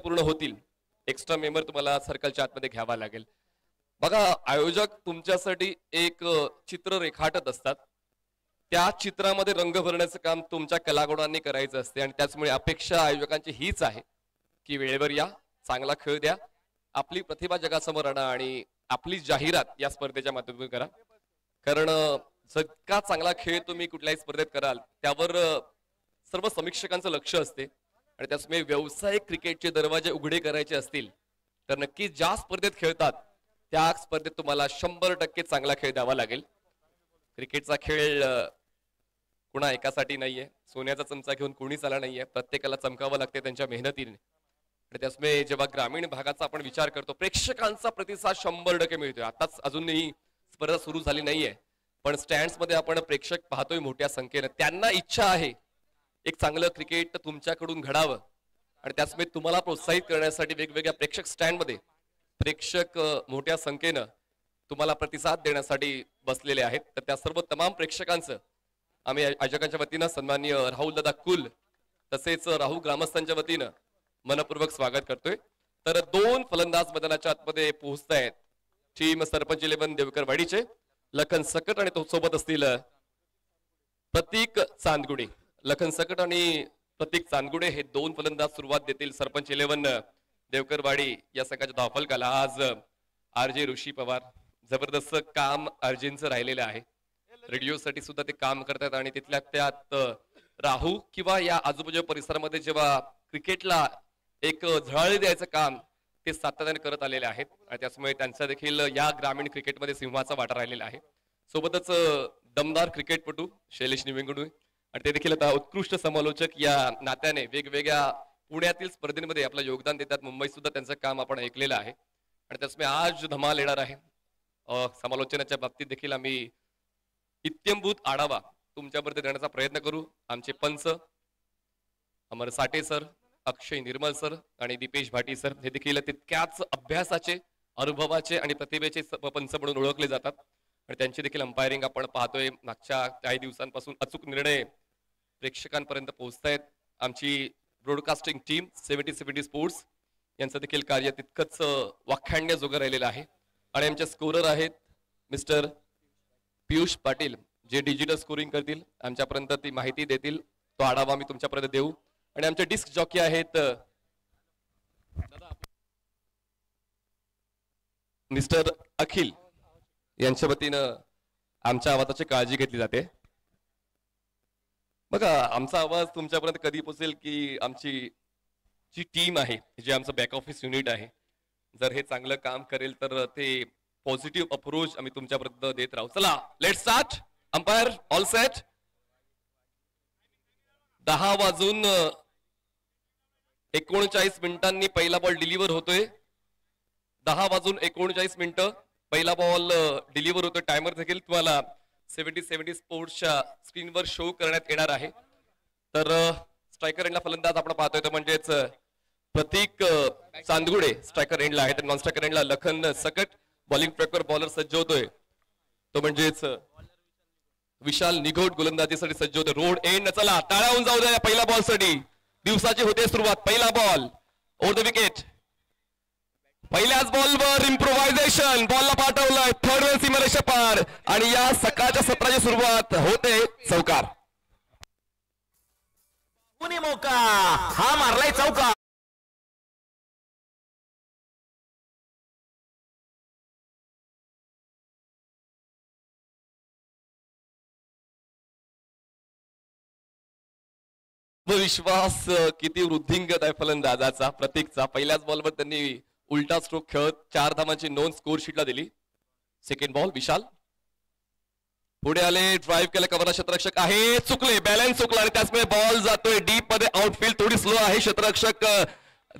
पूर्ण होतील extra member तुम्हाला सर्कलच्या आतमध्ये घ्यावा लागेल. बघा, आयोजक तुमच्यासाठी एक चित्र रेखाटत असतात. त्या चित्रामध्ये रंग भरण्याचं काम तुमच्या कलागुणांनी करायचं असते आणि त्याचमुळे अपेक्षा आयोजकांची हीच आहे की वेळेवर या, चांगला खेळ द्या, आपली प्रतिभा जगासमोर आणा आणि आपली जाहिरात या स्पर्धेच्या माध्यमातून करा. कारण जितका चांगला खेळ तुम्ही कुठल्याही स्पर्धेत कराल त्यावर सर्व समीक्षकांचं लक्ष असते आणि त्याचमुळे व्यावसायिक क्रिकेटचे दरवाजे उघडे करायचे असतील तर नक्की ज्या स्पर्धेत खेळतात त्या स्पर्धेत तुम्हाला 100% चांगला खेळ द्यावा लागेल. क्रिकेटचा खेळ कुणा एकासाठी नाहीये, सोन्याचा चमचा घेऊन कोणीच आला नाहीये, प्रत्येकाला चमकावं लागते त्यांच्या मेहनतीने. आणि त्याचमुळे जेव्हा ग्रामीण भागाचा आपण विचार करतो प्रेक्षकांचा प्रतिसाद 100% मिळतोय. आताच अजूनही स्पर्धा सुरू झाली नाहीये पण स्टँड्स मध्ये आपण प्रेक्षक पाहतोय मोठ्या संख्येने. त्यांना इच्छा आहे एक चांगलं क्रिकेट तुमच्याकडून घडावं आणि त्याचमुळे तुम्हाला प्रोत्साहित करण्यासाठी वेगवेगळ्या प्रेक्षक स्टँडमध्ये प्रेक्षक मोठ्या संख्येनं तुम्हाला प्रतिसाद देण्यासाठी बसलेले आहेत. तर त्या सर्व तमाम प्रेक्षकांचं आम्ही आयोजकांच्या वतीनं सन्माननीय राहुल दादा कुल तसेच राहुल ग्रामस्थांच्या वतीनं मनपूर्वक स्वागत करतोय. तर 2 फलंदाज मैदानाच्या आतमध्ये पोहोचतायत. टीम सरपंच 11 देवकर वाडीचे लखन सकट आणि तो सोबत असतील प्रतीक चांदगुडे. लखन सकट आणि प्रतीक चांदगुडे हे 2 फलंदाज सुरुवात देतील सरपंच 11 देवकरवाडी या संघाच्या धावफलकाला. आज आरजे ऋषी पवार जबरदस्त काम अर्जिनचं राहिलेलं आहे. रेडिओसाठी सुद्धा ते काम करतात आणि तिथल्या त्यात राहू किंवा या आजूबाजूच्या परिसरामध्ये जेव्हा क्रिकेटला एक झळाळी द्यायचं काम ते सातत्याने करत आलेले आहेत आणि त्यामुळे त्यांचा देखील या ग्रामीण क्रिकेटमध्ये सिंहाचा वाटा राहिलेला आहे. सोबतच दमदार क्रिकेटपटू शैलेश निवेंगुडे आणि ते देखील आता उत्कृष्ट समालोचक या नात्याने वेगवेगळ्या पुण्यातील स्पर्धेमध्ये आपलं योगदान देतात. मुंबईत सुद्धा त्यांचं काम आपण ऐकलेलं आहे आणि त्यामुळे आज धमाल येणार आहे. समालोचनाच्या बाबतीत देखील आम्ही इत्यंभूत आढावा तुमच्यापर्यंत देण्याचा प्रयत्न करू. आमचे पंच अमर साठे सर, अक्षय निर्मल सर आणि दीपेश भाटी सर हे देखील तितक्याच अभ्यासाचे, अनुभवाचे आणि प्रतिभेचे पंच म्हणून ओळखले जातात आणि त्यांची देखील अंपायरिंग आपण पाहतोय. मागच्या काही दिवसांपासून अचूक निर्णय प्रेक्षकांपर्यंत पोहोचतायत. आमची ब्रॉडकास्टिंग टीम 70 स्पोर्ट्स यांचं देखील कार्य तितकंच वाखाणण्याजोगं राहिलेलं आहे आणि आमचे स्कोरर आहेत मिस्टर पियुष पाटील जे डिजिटल स्कोरिंग करतील, आमच्यापर्यंत ती माहिती देतील. तो आढावा मी तुमच्यापर्यंत देऊ आणि आमचे डिस्क जॉकी आहेत मिस्टर अखिल यांच्या वतीनं आमच्या आवाजाची काळजी घेतली जाते. बघा, आमचा आवाज तुमच्यापर्यंत कधी पोहोचेल की आमची जी टीम आहे, जे आमचं बॅक ऑफिस युनिट आहे, जर हे चांगलं काम करेल तर ते पॉझिटिव्ह अप्रोच आम्ही तुमच्यापर्यंत देत राहू. चला let start. Umpire all set. 10 वाजून 39 मिनिटांनी पहिला बॉल डिलिव्हर होतोय. 10 वाजून 39 मिनिटं पहिला बॉल डिलिव्हर होतोय. टायमर देखील तुम्हाला 70 स्पोर्ट्सच्या स्क्रीनवर शो करण्यात येणार आहे. तर स्ट्रायकर एंडला फलंदाज आपण पाहतोय तो म्हणजेच प्रतीक चांदगुडे स्ट्रायकर एंडला आहे. तर नॉन स्ट्रायकर एंडला लखन सकट. बॉलिंग ट्रॅकवर बॉलर सज्ज होतोय तो म्हणजेच विशाल निघोट गोलंदाजीसाठी सज्ज होतोय. Road end. चला टाळा होऊन जाऊ द्या पहिल्या बॉल साठी. दिवसाची होते सुरुवात. पहिला बॉल ओव्हर द विकेट. पहिल्याच बॉलवर इम्प्रोव्हायझेशन. बॉलला पाठवलंय थर्ड वेल सीमारेषा पार आणि या सकाळच्या सत्राची सुरुवात होते चौकार. मौका हा मारलाय चौकार. विश्वास किती वृद्धिंगत आहे फलंदाजाचा प्रतीकचा. पहिल्याच बॉलवर त्यांनी उलटा स्ट्रोक खेळत 4 धावांची नोंद स्कोर शीटला दिली. सेकंड बॉल विशाल पुढे आले, ड्राईव्ह केलं, कव्हर क्षेत्ररक्षक आहे, चुकले, बॅलन्स चुकला आणि त्याचमुळे बॉल जातोय डीप मध्ये. आउटफील्ड थोडी स्लो आहे. क्षेत्ररक्षक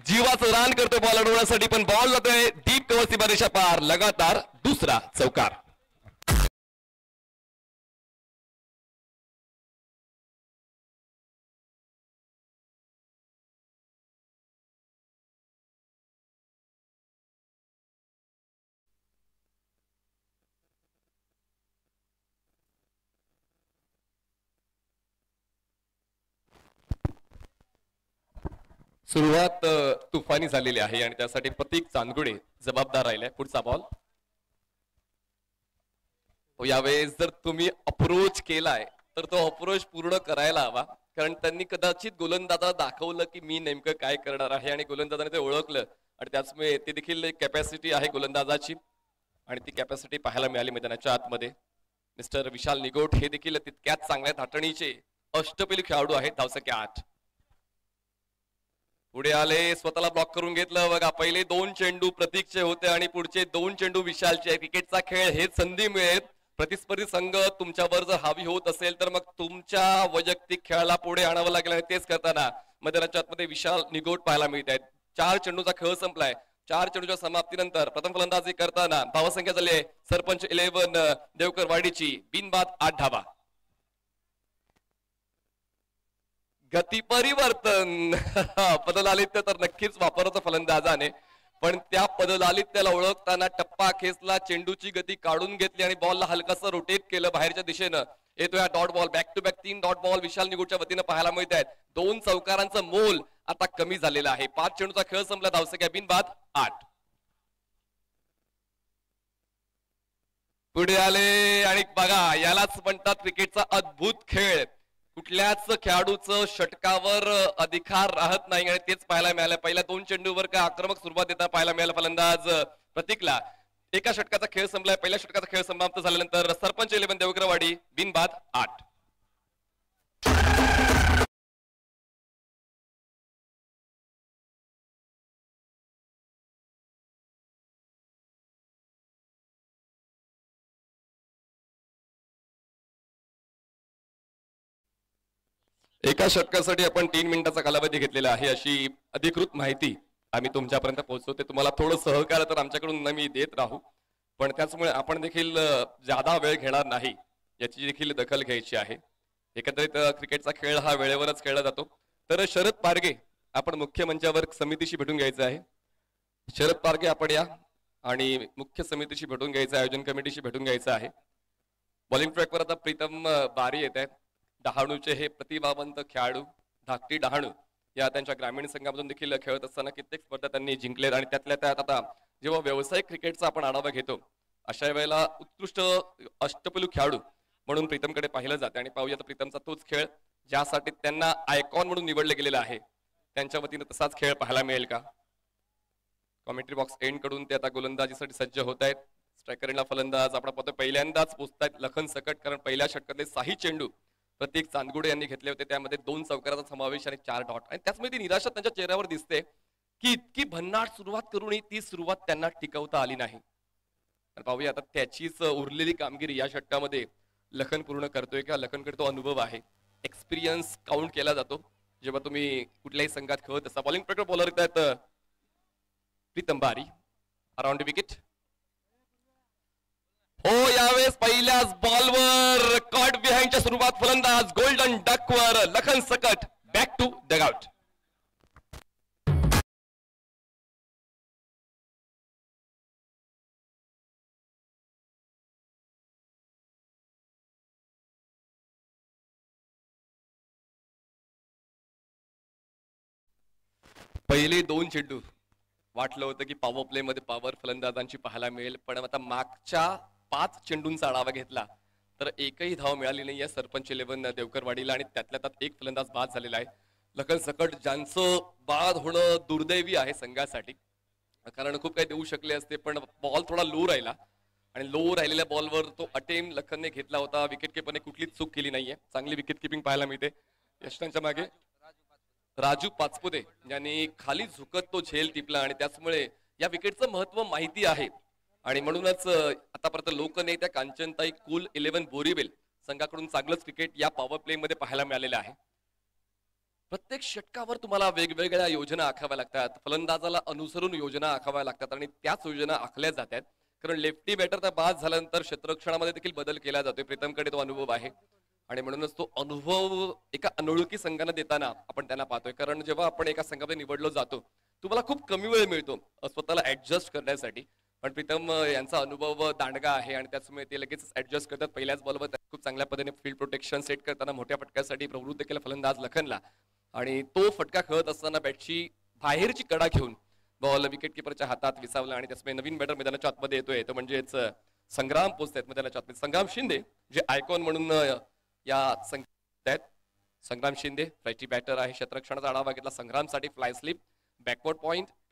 जीवाचं रान करतोय बॉल अडवण्यासाठी पण बॉल जातोय डीप कव्हर सीमारेषा पार. लगातार दुसरा चौकार. सुरुवात तुफानी झालेली आहे आणि त्यासाठी प्रतीक चांदगुडे जबाबदार राहिले. पुढचा बॉल. यावेळेस जर तुम्ही अप्रोच केलाय तर तो अप्रोच पूर्ण करायला हवा, कारण त्यांनी कदाचित गोलंदाजाला दाखवलं की मी नेमकं काय करणार आहे आणि गोलंदाजाने ते ओळखलं आणि त्याचमुळे ते देखील एक कॅपॅसिटी आहे गोलंदाजाची आणि ती कॅपॅसिटी पाहायला मिळाली मैदानाच्या आतमध्ये. मिस्टर विशाल निगोट हे देखील तितक्याच चांगल्या धाटणीचे अष्टपैलू खेळाडू आहेत. धावसंख्या 8. पुढे आले, स्वतःला ब्लॉक करून घेतलं बघा. पहिले 2 चेंडू प्रतीकचे होते आणि पुढचे 2 चेंडू विशालचे. क्रिकेटचा खेळ हेच संधी मिळेल. प्रतिस्पर्धी संघ तुमच्यावर जर हावी होत असेल तर मग तुमच्या वैयक्तिक खेळाला पुढे आणावं लागेल आणि तेच करताना मैदानाच्या आतमध्ये विशाल निगोट पाहायला मिळत आहेत. 4 चेंडूचा खेळ संपलाय. 4 चेंडूच्या समाप्तीनंतर प्रथम फलंदाजी करताना धावसंख्या झाली आहे सरपंच 11 देवकरवाडीची. बिनबाद 8 धावा. गती परिवर्तन पदलालित्य तर नक्कीच वापरायचं फलंदाजाने, पण त्या पदलालित्याला ओळखताना टप्पा खेचला, चेंडूची गती काढून घेतली आणि बॉलला हलकासं रोटेट केलं बाहेरच्या दिशेनं. येतोय dot ball. Back to back 3 dot ball Vishal निगोटच्या वतीनं पाहायला मिळत आहेत. 2 चौकारांचं मोल आता कमी झालेलं आहे. 5 चेंडूचा खेळ संपला. धावसंख्या बिनबाद 8. पुढे आले आणि बघा, यालाच म्हणतात क्रिकेटचा अद्भुत खेळ. कुठल्याच खेळाडूचं षटकावर अधिकार राहत नाही आणि तेच पाहायला मिळालं. पहिल्या 2 चेंडूवर काय आक्रमक सुरुवात देता पाहायला मिळालं फलंदाज प्रतीकला. एका षटकाचा खेळ संपलाय. पहिल्या षटकाचा खेळ समाप्त झाल्यानंतर सरपंच 11 देवकरवाडी बिनबाद 8. एका षटकासाठी आपण 3 मिनिटाचा कालावधी घेतलेला आहे अशी अधिकृत माहिती आम्ही तुमच्यापर्यंत पोहोचवते. तुम्हाला थोडं सहकार्य तर आमच्याकडून नेहमी देत राहू, पण त्याचमुळे आपण देखील जादा वेळ घेणार नाही याची देखील दखल घ्यायची आहे. एकंदरीत क्रिकेटचा खेळ हा वेळेवरच खेळला जातो. तर शरद पारगे आपण मुख्य मंचावर समितीशी भेटून घ्यायचं आहे. शरद पारगे आपण या आणि मुख्य समितीशी भेटून घ्यायचं आहे, आयोजन कमिटीशी भेटून घ्यायचं आहे. बॉलिंग ट्रॅकवर आता प्रीतम बारी येत आहेत. डहाणूचे हे प्रतिभावंत खेळाडू. धाकटी डहाणू या त्यांच्या ग्रामीण संघामधून देखील खेळत असताना कित्येक स्पर्धा त्यांनी जिंकलेत आणि त्यातल्या त्यात आता जेव्हा व्यावसायिक क्रिकेटचा आपण आढावा घेतो अशा वेळेला उत्कृष्ट अष्टपैलू खेळाडू म्हणून प्रीतमकडे पाहिलं जाते आणि पाहूया तर प्रीतमचा तोच खेळ ज्यासाठी त्यांना आयकॉन म्हणून निवडलं गेलेलं आहे, त्यांच्या वतीनं तसाच खेळ पाहायला मिळेल का. कॉमेंट्री बॉक्स एंड कडून ते आता गोलंदाजीसाठी सज्ज होत आहेत. स्ट्रायकरला फलंदाज आपण पाहतो पहिल्यांदाच पोहोचतायत लखन सकट, कारण पहिल्या षटकातले 6 चेंडू प्रतीक चांदगुडे यांनी घेतले होते. त्यामध्ये 2 चौकाराचा समावेश आणि 4 डॉट. आणि त्याचमुळे ती निराशा त्यांच्या चेहऱ्यावर दिसते की इतकी भन्नाट सुरुवात करूनही ती सुरुवात त्यांना टिकवता आली नाही. तर पाहूया आता त्याचीच उरलेली कामगिरी या षटकामध्ये लखन पूर्ण करतोय का. लखनकडे तो अनुभव आहे, एक्सपिरियन्स काउंट केला जातो जेव्हा तुम्ही कुठल्याही संघात खेळत असता. बॉलिंग प्रकार बॉलर येत आहेत प्रीतम बारी. Around wicket. हो, यावेळेस पहिल्याच बॉलवर कॉट बिहाइंडच्या सुरुवात फलंदाज गोल्डन डकवर Lakhan Sakat. Back to dugout. पहिले 2 चेंडू वाटलं होतं की पॉवर प्ले मध्ये पॉवर फलंदाजांची पाहायला मिळेल, पण आता मागच्या 5 चेंडूंचा आढावा घेतला तर एकही धाव मिळाली नाहीये सरपंच 11 देवकरवाडीला आणि त्यातल्या त्यात एक फलंदाज बाद झालेला आहे. लखन सकट ज्यांचं बाद होणं दुर्दैवी आहे संघासाठी, कारण खूप काही देऊ शकले असते पण बॉल थोडा लो राहिला आणि लो राहिलेल्या बॉलवर तो अटेम्प्ट लखनने घेतला होता. विकेट किपरने कुठलीच चूक केली नाहीये. चांगली विकेट किपिंग पाहायला मिळते. यशवंतच्या मागे राजू पाचपुते यांनी खाली झुकत तो झेल टिपला आणि त्याचमुळे या विकेटचं महत्व माहिती आहे आणि म्हणूनच आतापर्यंत लोकनेत्या कांचनताई कुल 11 बोरीबेल संघाकडून चांगलंच क्रिकेट या पॉवर प्ले मध्ये पाहायला मिळालेलं आहे. प्रत्येक षटकावर तुम्हाला वेगवेगळ्या योजना आखाव्या लागतात, फलंदाजाला अनुसरून योजना आखाव्या लागतात आणि त्याच योजना आखल्या जातात, कारण लेफ्टी बॅटर तर बाद झाल्यानंतर क्षेत्ररक्षणामध्ये देखील बदल केला जातोय. प्रीतमकडे तो अनुभव आहे आणि म्हणूनच तो अनुभव एका अनोळखी संघाने देताना आपण त्यांना पाहतोय. कारण जेव्हा आपण एका संघामध्ये निवडलो जातो तुम्हाला खूप कमी वेळ मिळतो स्वतःला ऍडजस्ट करण्यासाठी, पण प्रीतम यांचा अनुभव दांडगा आहे आणि त्याचमुळे ते लगेच ऍडजस्ट करतात. पहिल्याच बॉलवर खूप चांगल्या पद्धतीने फील्ड प्रोटेक्शन सेट करताना मोठ्या फटक्यासाठी प्रवृत्त केलं फलंदाज लखनला आणि तो फटका खेळत असताना बॅटची बाहेरची कडा घेऊन बॉल विकेट किपरच्या हातात विसावला आणि त्यामुळे नवीन बॅटर मैदानाच्या आतमध्ये येतोय तो म्हणजेच संग्राम पोचतायत मैदानाच्या आतमध्ये. संग्राम शिंदे जे आयकॉन म्हणून या आहेत. संग्राम शिंदे फ्लायची बॅटर आहे. क्षेत्ररक्षणाचा आढावा घेतला संग्रामसाठी. Fly slip, backward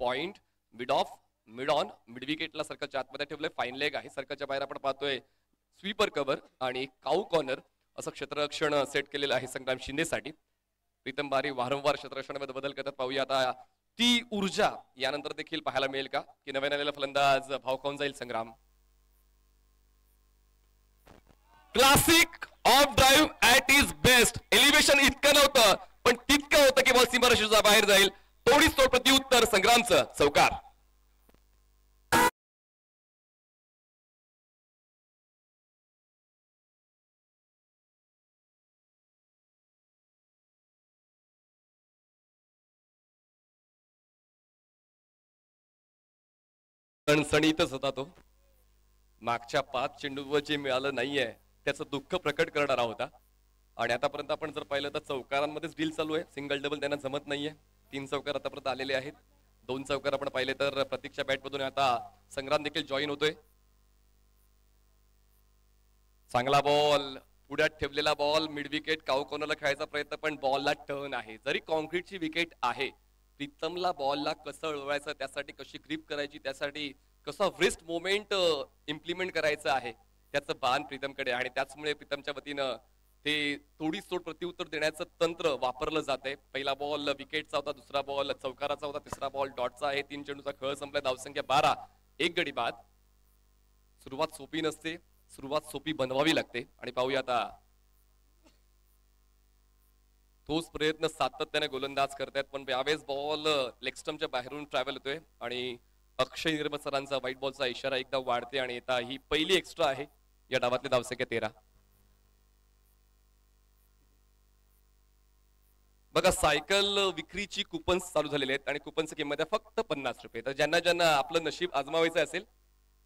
point, mid off, mid on, mid विकेटला सर्कलच्या आतमध्ये ठेवलंय. फाईन लेग आहे. सर्कलच्या बाहेर आपण पाहतोय स्वीपर कव्हर आणि काऊ कॉर्नर असं क्षेत्ररक्षण सेट केलेलं आहे संग्राम शिंदेसाठी. प्रीतम बारी वारंवार क्षेत्ररक्षणामध्ये बदल करतात. पाहूया आता ती ऊर्जा यानंतर देखील पाहायला मिळेल का की नव्याने आलेला फलंदाज भाव खाऊन जाईल Sangram. Classic off drive at is best. Elevation इतकं नव्हतं पण तितकं होतं की बॉल सीमारेषेच्या बाहेर जाईल. तोडीस तोड प्रत्युत्तर संग्रामचं चौकार. सणसणीतच होता तो. मागच्या 5 चेंडूवर जे मिळालं नाहीये त्याचं दुःख प्रकट करणारा होता. आणि आतापर्यंत आपण जर पाहिलं तर चौकारांमध्येच डील चालू आहे. सिंगल डबल त्यांना जमत नाहीये. 3 चौकार आतापर्यंत आलेले आहेत. 2 चौकार आपण पाहिले तर प्रतीकच्या बॅटमधून आता संग्राम देखील जॉईन होतोय. चांगला बॉल, पुढ्यात ठेवलेला बॉल, मिड विकेट काऊ कॉर्नरला खेळायचा प्रयत्न पण बॉलला टर्न आहे. जरी कॉन्क्रीटची विकेट आहे, प्रीतमला बॉलला कसं अडवायचं, त्यासाठी कशी ग्रिप करायची, त्यासाठी कसं व्रिस्ट मोमेंट इम्प्लिमेंट करायचं आहे त्याचं बाण प्रीतमकडे. आणि त्याचमुळे प्रीतमच्या वतीनं ते तोडीस तोड प्रत्युत्तर देण्याचं तंत्र वापरलं जात आहे. पहिला बॉल विकेटचा होता, दुसरा बॉल चौकाराचा होता, तिसरा बॉल डॉटचा आहे. 3 चेंडूचा खेळ संपलाय. धावसंख्या 12, 1 गडी बाद. सुरुवात सोपी नसते, सुरुवात सोपी बनवावी लागते. आणि पाहूया आता तोच प्रयत्न सातत्याने गोलंदाज करतायत पण यावेळेस बॉल लेग स्टंपच्या बाहेरून ट्रॅव्हल होतोय आणि अक्षय निर्मल सरांचा व्हाईट बॉलचा इशारा एकदा वाढते आणि आता ही पहिली एक्स्ट्रा आहे या डावातली धावसंख्या 13. बघा सायकल विक्रीची कुपन्स चालू झालेले आहेत आणि कुपनची किंमत आहे फक्त 50 रुपये. तर ज्यांना ज्यांना आपलं नशीब आजमावायचं असेल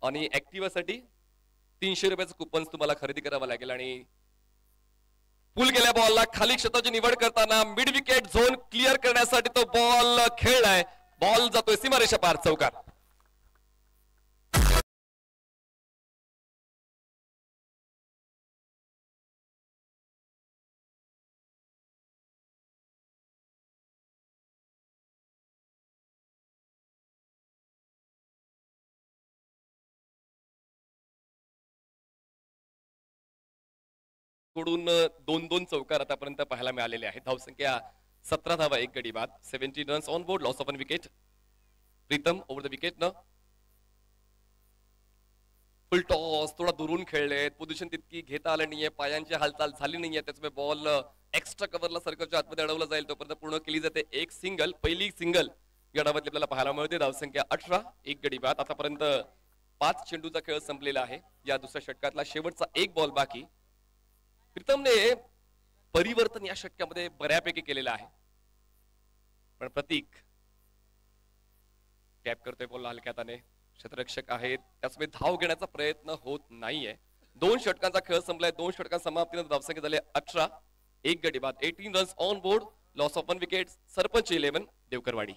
आणि ऍक्टिव्हासाठी 300 रुपयाचं कुपन्स तुम्हाला खरेदी करावं लागेल. आणि पुल गेल्या बॉलला खाली क्षेत्राची निवड करताना मिड विकेट झोन क्लिअर करण्यासाठी तो बॉल खेळलाय. बॉल जातोय सीमारेषा पार चौकार. कडून 2-2 चौकार आतापर्यंत पाहायला मिळालेले आहेत. धावसंख्या 17 धावा, 1 गडी बाद. 17 runs on board, loss of one wicket. Pritam over the wicket न फुल टॉस, थोडा दुरून खेळले. पोझिशन तितकी घेता आली नाहीये, पायांची हालचाल झाली नाहीये. त्याच्यामुळे बॉल एक्स्ट्रा कव्हरला सर्कलच्या आतमध्ये अडवला जाईल तोपर्यंत पूर्ण केली जाते. एक सिंगल, पहिली सिंगल या डावातली आपल्याला पाहायला मिळते. धावसंख्या 18, 1 गडी बाद. आतापर्यंत 5 चेंडूचा खेळ संपलेला आहे. या दुसऱ्या षटकातला शेवटचा 1 बॉल बाकी. प्रीतमने परिवर्तन या षटकामध्ये बऱ्यापैकी केलेलं आहे पण प्रतीक टॅप करतोय बॉल हलक्या हाताने. क्षेत्ररक्षक आहेत त्यामुळे धाव घेण्याचा प्रयत्न होत नाहीये. 2 षटकांचा खेळ संपलाय. 2 षटकांच्या समाप्तीनंतर धावसंख्या झाली 18, 1 गडी बाद. 18 runs on board, loss of 1 wicket. Sarpanch 11 देवकरवाडी.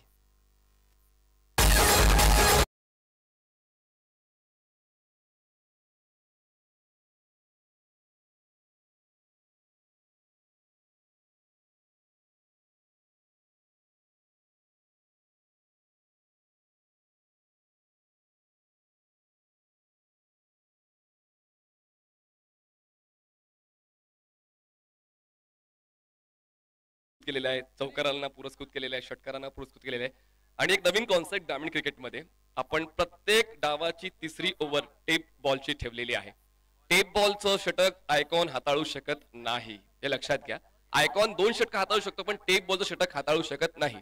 केलेला आहे, चौकारांना पुरस्कृत केलेला आहे, षटकारांना पुरस्कृत केलेला आहे. आणि एक नवीन कॉन्सेप्ट ग्रामीण क्रिकेटमध्ये आपण प्रत्येक डावाची 3री ओव्हर टेप बॉलची ठेवलेली आहे. टेप बॉलचं षटक आयकॉन हाताळू शकत नाही, हे लक्षात घ्या. आयकॉन 2 षटक हाताळू शकतो पण टेप बॉलचं षटक हाताळू शकत नाही.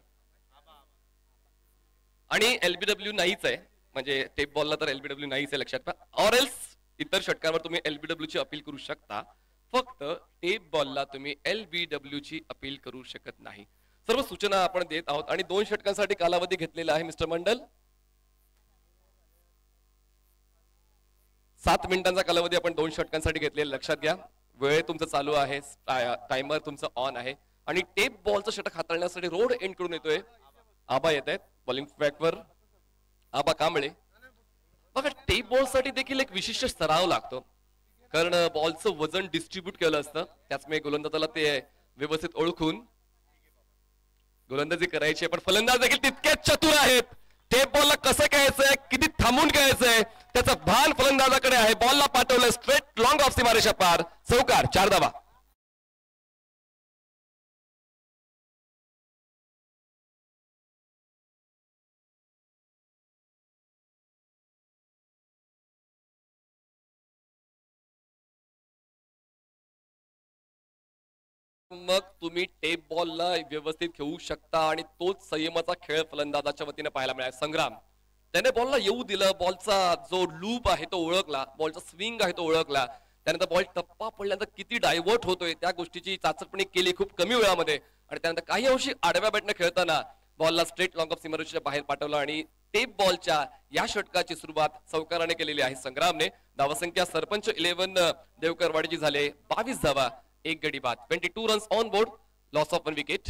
आणि एलबीडब्ल्यू नाहीच आहे, म्हणजे टेप बॉलला तर एलबीडब्ल्यू नाहीच आहे लक्षात घ्या. ऑर एल्स इतर षटकावर तुम्ही एलबीडब्ल्यू ची अपील करू शकता, फक्त टेप बॉलला तुम्ही एलबीडब्ल्यू ची अपील करू शकत नाही. सर्व सूचना आपण देत आहोत. आणि 2 षटकांसाठी कालावधी घेतलेला आहे मिस्टर मंडल. 7 मिनिटांचा कालावधी आपण 2 षटकांसाठी घेतलेला लक्षात घ्या. वेळ तुमचं चालू आहे, टायमर तुमचं ऑन आहे. आणि टेप बॉलचं षटक हाताळण्यासाठी रोड एंड कडून येतोय आबा येत आहेत बॉलिंग ट्रॅकवर. आबा कांबळे. बघा टेप बॉल साठी देखील एक विशिष्ट सराव लागतो, कारण बॉलचं वजन डिस्ट्रीब्यूट केलं असतं. त्याचमुळे गोलंदाजाला ते व्यवस्थित ओळखून गोलंदाजी करायची. पण फलंदाज देखील तितकेच चतुर आहेत. टेप बॉलला कसं खेळायचंय, किती थांबून खेळायचंय त्याचं भान फलंदाजाकडे आहे. बॉलला पाठवलं स्ट्रेट लॉंग ऑफ सीमारेषा पार. चौकार, 4 धावा. मग तुम्ही टेप बॉलला व्यवस्थित खेळू शकता आणि तोच संयमाचा खेळ फलंदाजाच्या वतीने पाहायला मिळाला. संग्राम त्याने बॉलला येऊ दिलं, बॉलचा जो लूप आहे तो ओळखला, बॉलचा स्विंग आहे तो ओळखला. त्यानंतर बॉल टप्पा पडल्यानंतर किती डायव्हर्ट होतोय त्या गोष्टीची चाचपणी केली खूप कमी वेळामध्ये. आणि त्यानंतर काही अंशी आडव्या बॅटने खेळताना बॉलला स्ट्रेट लॉंग ऑफ सीमारेषेच्या बाहेर पाठवलं आणि टेप बॉलच्या या षटकाची सुरुवात चौकाराने केलेली आहे संग्रामने. धावसंख्या सरपंच 11 देवकरवाडीची झाले 22 धावा, 1 गडी बाद. 22 runs on board, loss of 1 wicket.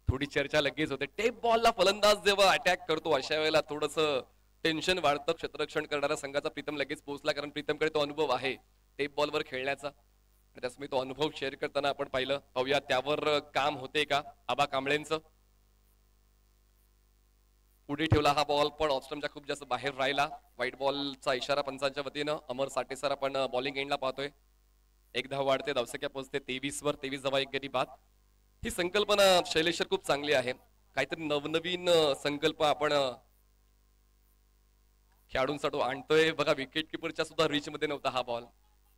थोडी चर्चा लगेच होते. टेप बॉलला फलंदाज जेव्हा अटॅक करतो अशा वेळेला थोडस टेन्शन वाढतं. क्षेत्ररक्षण करणाऱ्या संघाचा प्रीतम लगेच पोहोचला, कारण प्रीतमकडे तो अनुभव आहे टेप बॉलवर खेळण्याचा. त्यासमी तो अनुभव शेअर करताना आपण पाहिलं. पाहूया त्यावर काम होते का आबा कांबळेंचं. पुढे ठेवला हा बॉल, पण ऑस्ट्रमच्या खूप जास्त बाहेर राहिला. व्हाईट बॉलचा इशारा पंचांच्या वतीनं. अमर साठे सर आपण बॉलिंग एंडला पाहतोय. 1 धाव वाढते, धावसंख्या पोहोचते 23 वर. 23 धावा, 1 गडी बाद. ही संकल्पना शैलेश्वर खूप चांगली आहे. काहीतरी नवनवीन संकल्प आपण खेळाडूंसाठी आणतोय. बघा विकेट किपरच्या सुद्धा रीच मध्ये नव्हता हा बॉल.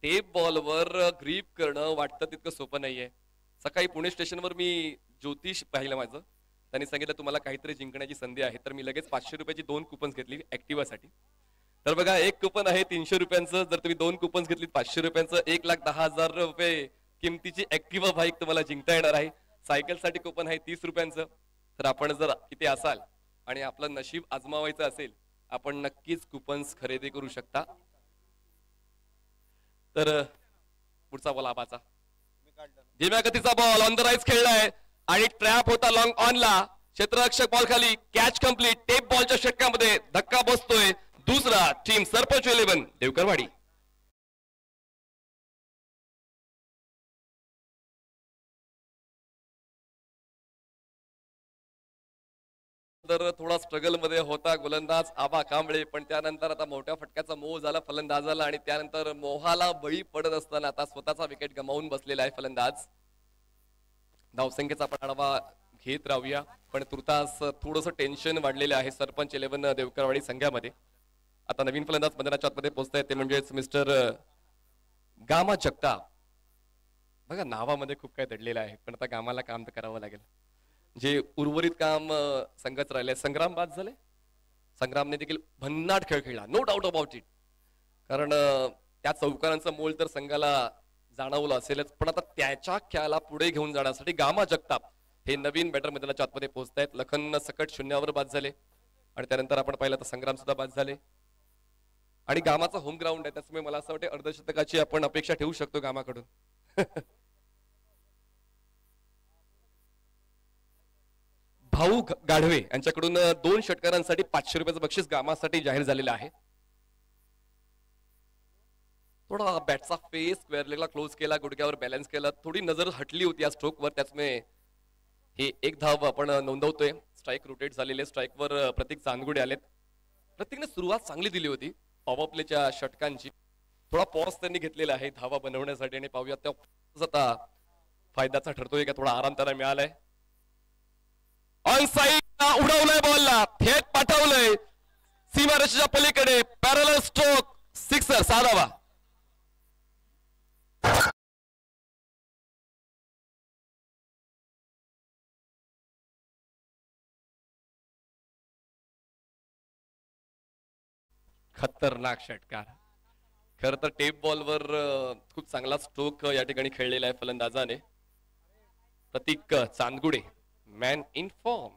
टेप बॉलवर ग्रीप करणं वाटतं तितकं सोपं नाहीये. सकाळी पुणे स्टेशनवर मी ज्योतिष पाहिलं माझं. त्यांनी सांगितलं तुम्हाला काहीतरी जिंकण्याची संधी आहे. तर मी लगेच 500 रुपयाची 2 कुपन्स घेतली ऍक्टिव्हासाठी. तर बघा 1 कुपन आहे 300 रुपयांचं. जर तुम्ही 2 कुपन्स घेतली 500 रुपयांचं, 1,10,000 रुपये किमतीची ऍक्टिव्हा बाईक तुम्हाला जिंकता येणार आहे. सायकलसाठी कुपन आहे 30 रुपयांचं. तर आपण जर इथे असाल आणि आपलं नशीब आजमावायचं असेल, आपण नक्कीच कुपन्स खरेदी करू शकता. तर पुढचा बॉल आबाचा. धीम्या गतीचा बॉल ऑन द राईज खेळलाय आणि ट्रॅप होता लॉंग ऑनला. क्षेत्ररक्षक बॉल खाली, कॅच कंप्लीट. टेप बॉलच्या षटकामध्ये धक्का बसतोय. दुसरा टीम सरपंच 11 देवकरवाडी. तर थोडा स्ट्रगल मध्ये होता गोलंदाज आबा कांबळे, पण त्यानंतर आता मोठ्या फटक्याचा मोह झाला फलंदाजाला आणि त्यानंतर मोहाला बळी पडत असताना आता स्वतःचा विकेट गमावून बसलेला आहे फलंदाज. धावसंख्येचा आपण आढावा घेत राहूया, पण तुर्तास थोडंसं टेन्शन वाढलेलं आहे सरपंच 11 देवकरवाडी संघामध्ये. आता नवीन फलंदाज मैदानाच्या आतमध्ये पोहोचतायत, ते म्हणजेच मिस्टर गामा जगताप. बघा नावामध्ये खूप काही दडलेलं आहे, पण आता गामाला काम तर करावं लागेल. जे उर्वरित काम संघात राहिले. संग्राम बाद झाले. संग्रामने देखील भन्नाट खेळ खेळला, नो डाऊट अबाउट इट. कारण त्या चौकारांचं मोल तर संघाला जाणवलं असेलच, पण आता त्याच्या खेळाला पुढे घेऊन जाण्यासाठी गामा जगताप हे नवीन बॅटर मैदानाच्या आतमध्ये पोहोचतायत. लखन सकट 0 बाद झाले आणि त्यानंतर आपण पाहिलं तर संग्राम सुद्धा बाद झाले. आणि गामाचा होम ग्राउंड आहे, त्याच्यामुळे मला असं वाटतं अर्धशतकाची आपण अपेक्षा ठेवू शकतो गामाकडून. भाऊ गाढवे यांच्याकडून 2 षटकारांसाठी 500 रुपयाचं बक्षीस गामासाठी जाहीर झालेलं आहे. थोडा बॅटचा फेस स्क्वेअर लेगला क्लोज केला, गुडघ्यावर बॅलन्स केला, थोडी नजर हटली होती या स्ट्रोकवर, त्याचमुळे हे 1 धाव आपण नोंदवतोय. स्ट्राईक रोटेट झालेले, स्ट्राईकवर प्रतीक चांदगुडे आलेत. प्रतीकने सुरुवात चांगली दिली होती पॉवर प्लेच्या षटकांची. थोडा पॉज त्यांनी घेतलेला आहे धावा बनवण्यासाठी आणि पाहूया त्या आता फायद्याचा ठरतोय का, थोडा आराम त्याला मिळालाय. ऑन साइड उडवलंय बॉलला, थेट पाठवलंय सीमारेषेच्या पलीकडे. पॅरलल स्ट्रोक, सिक्सर, 6 धावा. खतरनाक षटकार. खर तर टेप बॉलवर खूप चांगला स्ट्रोक या ठिकाणी खेळलेला आहे फलंदाजाने. प्रतीक चांदगुडे मॅन इन फॉर्म.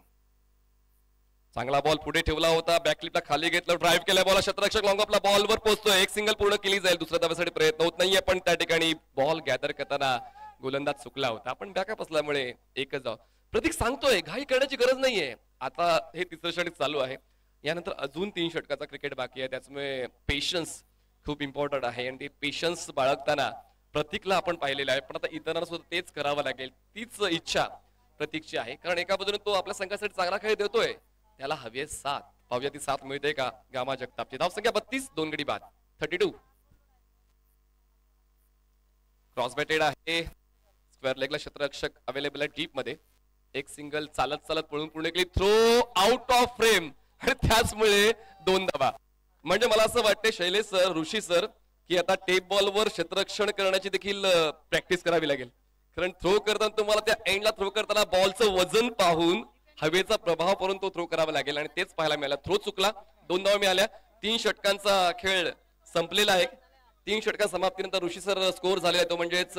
चांगला बॉल पुढे ठेवला होता, बॅकलिपला खाली घेतलं, ड्राईव्ह केला बॉल. क्षेत्ररक्षक लॉंग ऑफला बॉलवर पोहोचतोय. 1 सिंगल पूर्ण केली जाईल, दुसऱ्या धावेसाठी प्रयत्न होत नाहीये, पण त्या ठिकाणी बॉल गॅदर करताना गोलंदाज चुकला होता. आपण बॅकअप असल्यामुळे एकच धाव. प्रतीक सांगतोय घाई करण्याची गरज नाहीये. आता हे तिसरं षटक चालू आहे, यानंतर अजून 3 षटकाचा क्रिकेट बाकी आहे. त्याच्यामुळे पेशन्स खूप इम्पॉर्टंट आहे आणि ते पेशन्स बाळगताना प्रतीकला आपण पाहिलेलं आहे, पण आता इतरांना सुद्धा तेच करावं लागेल. तीच इच्छा प्रतीकची आहे, कारण एका बाजूने तो आपल्या संघासाठी चांगला खेळ देतोय, त्याला हवी आहे साथ. पाहूया ती साथ मिळते का गामा जगतापची. धावसंख्या 32, 2 गडी बाद, 32. क्रॉस बॅटेड आहे, स्क्वेअर लेगला क्षेत्ररक्षक अवेलेबल आहे डीप मध्ये. एक सिंगल चालत चालत पळून पूर्ण केली, थ्रो आउट ऑफ फ्रेम आणि त्याचमुळे 2 धावा. म्हणजे मला असं वाटतं शैलेश सर, ऋषी सर, की आता टेप बॉलवर क्षेत्ररक्षण करण्याची देखील प्रॅक्टिस करावी लागेल. कारण थ्रो करताना तुम्हाला त्या एंडला थ्रो करताना बॉलचं वजन पाहून हवेचा प्रभाव करून तो थ्रो करावा लागेल आणि तेच पाहायला मिळालं. थ्रो चुकला, 2 धावा मिळाल्या. 3 षटकांचा खेळ संपलेला आहे. 3 षटका समाप्तीनंतर ऋषी सर स्कोर झालेला आहे तो म्हणजेच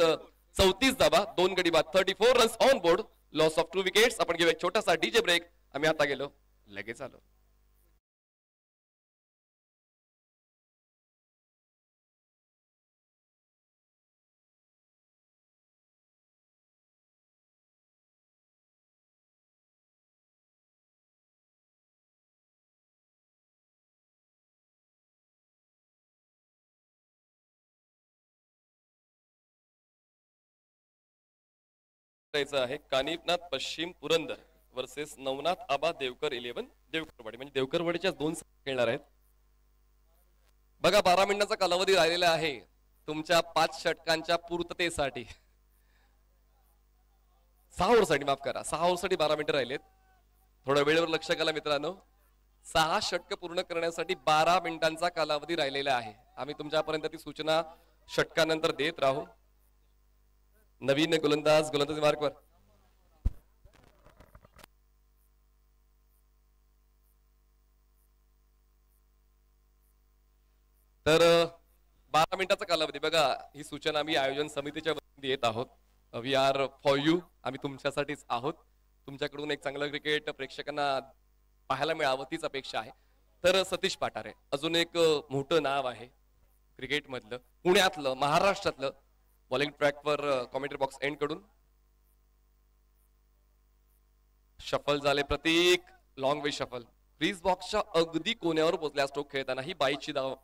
34 धावा, 2 गडी बाद, 34 runs on board, loss of 2 wickets. आपण घेऊया एक छोटासा डीजे ब्रेक. आम्ही आता गेलो, लगेच आलो. आहे कानिपनाथ पश्चिम पुरंदर वर्सेस नवनाथ आबा देवकर 11 देवकरवाडी. म्हणजे देवकरवाडीच्या 2 खेळणार आहेत. बघा 12 मिनिटांचा कालावधी राहिलेला आहे तुमच्या 5 षटकांच्या पूर्ततेसाठी. 6 ओव्हरसाठी, माफ करा, 6 ओव्हरसाठी 12 मिनिटं राहिलेत. थोड्या वेळेवर लक्ष घाला मित्रांनो. 6 षटक पूर्ण करण्यासाठी 12 मिनिटांचा कालावधी राहिलेला आहे. आम्ही तुमच्यापर्यंत ती सूचना षटकानंतर देत राहू. नवीन गोलंदाजी मार्कवर. तर 12 मिनिटाचा कालावधी बघा. ही सूचना आम्ही आयोजन समितीच्या वतीने येत आहोत. वी आर फॉर यू, आम्ही तुमच्यासाठीच आहोत. तुमच्याकडून एक चांगलं क्रिकेट प्रेक्षकांना पाहायला मिळावं तीच अपेक्षा आहे. तर सतीश पाटारे अजून एक मोठं नाव आहे क्रिकेट मधलं, पुण्यातलं, महाराष्ट्रातलं. बॉलिंग ट्रॅकवर कॉमेंट्री बॉक्स एंड कडून शफल झाले प्रतीक, लॉंग वे शफल. क्रीज बॉक्सच्या अगदी कोण्यावर पोहोचल्या स्ट्रोक खेळताना ही बाईची धाव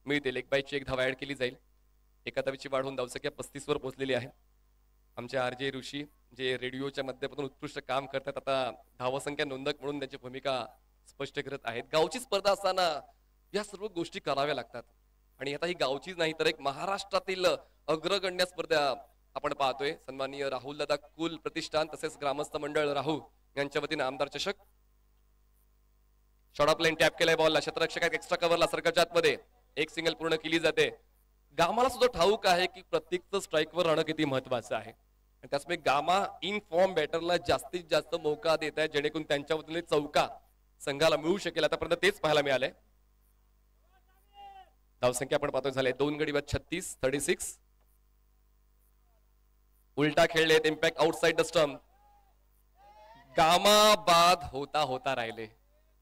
मिळते. एक बाईची 1 धाव ऍड केली जाईल. एका धावीची वाढवून धावसंख्या 35 वर पोहोचलेली आहे. आमचे आरजे ऋषी जे रेडिओच्या माध्यमातून उत्कृष्ट काम करतात, आता धावसंख्या नोंदक म्हणून त्यांची भूमिका स्पष्ट करत आहेत. गावची स्पर्धा असताना या सर्व गोष्टी कराव्या लागतात आणि आता ही गावचीच नाही तर एक महाराष्ट्रातील अग्रगण्य स्पर्धा आपण पाहतोय. सन्माननीय राहुल दादा कुल प्रतिष्ठान तसेच ग्रामस्थ मंडळ राहू यांच्या वतीने आमदार चषक. शॉर्ट ऑफ लाईन टॅप केलाय बॉलला, क्षेत्ररक्षकात एक्स्ट्रा कव्हरला सर्कलच्या आतमध्ये एक सिंगल पूर्ण केली जाते. गामाला सुद्धा ठाऊक आहे की प्रत्येकचं स्ट्राईकवर राहणं किती महत्वाचं आहे. त्याचमुळे गामा इन फॉर्म बॅटरला जास्तीत जास्त मौका देत आहे जेणेकरून त्यांच्या वतीने चौका संघाला मिळू शकेल. आतापर्यंत तेच पाहायला मिळालंय. धावसंख्या आपण पाहतोय झाले 2 गडी बाद, 36, 36. उलटा खेळले, impact outside the stump. Gamma बाद होता होता राहिले.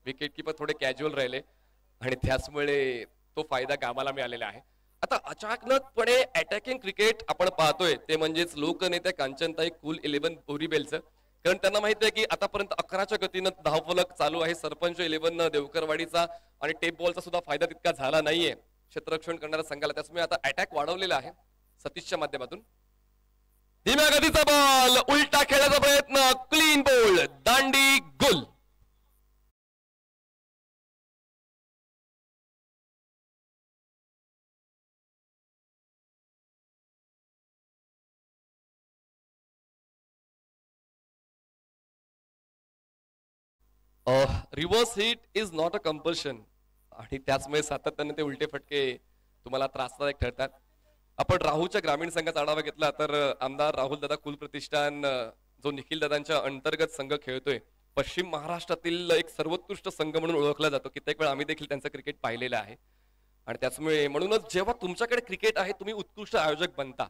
विकेट किपर थोडे कॅज्युअल राहिले आणि त्याचमुळे तो फायदा गामाला मिळालेला आहे. आता अचानकपणे अटॅकिंग क्रिकेट आपण पाहतोय ते म्हणजेच लोकनेत्या कांचनताई कुल 11 बोरीबेलचं. कारण त्यांना माहिती आहे की आतापर्यंत 11च्या गतीनं धावफलक चालू आहे. सरपंच 11 देवकरवाडीचा आणि टेप बॉलचा सुद्धा फायदा तितका झाला नाहीये क्षेत्ररक्षण करणाऱ्या संघाला. त्याचमुळे आता अटॅक वाढवलेला आहे सतीशच्या माध्यमातून. धीम्या गतीचा बॉल, उलटा खेळायचा प्रयत्न, clean bowled, Dandi Gul. Reverse hit is not a compulsion आणि त्याचमुळे सातत्याने ते उलटे फटके तुम्हाला त्रासदायक ठरतात. आपण राहुलच्या ग्रामीण संघाचा आढावा घेतला तर आमदार राहुल दादा कुल प्रतिष्ठान जो निखिल दादांच्या अंतर्गत संघ खेळतोय, पश्चिम महाराष्ट्रातील एक सर्वोत्कृष्ट संघ म्हणून ओळखला जातो. कित्येक वेळा आम्ही देखील त्यांचं क्रिकेट पाहिलेलं आहे आणि त्याचमुळे म्हणूनच जेव्हा तुमच्याकडे क्रिकेट आहे तुम्ही उत्कृष्ट आयोजक बनता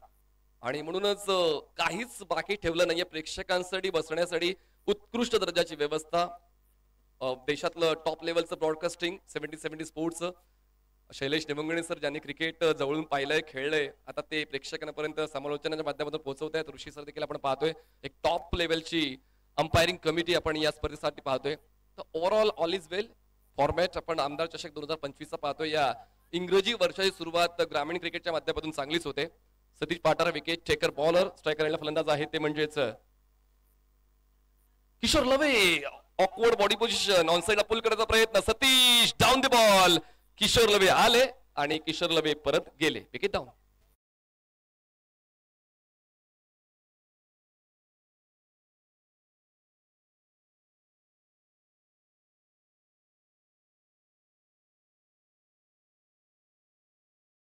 आणि म्हणूनच काहीच बाकी ठेवलं नाहीये. प्रेक्षकांसाठी बसण्यासाठी उत्कृष्ट दर्जाची व्यवस्था, देशातलं टॉप लेवलचं broadcasting, 70-70 sports. Shailesh Nimangane sir ज्यांनी क्रिकेट जवळून पाहिलंय, खेळलंय, आता ते प्रेक्षकांपर्यंत समालोचनाच्या माध्यमातून पोहोचवत आहेत. ऋषी सर देखील आपण पाहतोय एक टॉप लेवलची अंपायरिंग कमिटी आपण या स्पर्धेसाठी पाहतोय. तर overall all is well. Format आपण आमदार चषक 2025 पाहतोय. या इंग्रजी वर्षाची सुरुवात ग्रामीण क्रिकेटच्या माध्यमातून चांगलीच होते. Satish Patara wicket taker bowler, striker फलंदाज आहे ते म्हणजेच किशोर लवे. ऑकवर्ड बॉडी पोझिशन, ऑन साइडला पुल करायचा प्रयत्न, Satish down the ball. Kishor Lave आले आणि किशोर लवे परत गेले. Wicket down.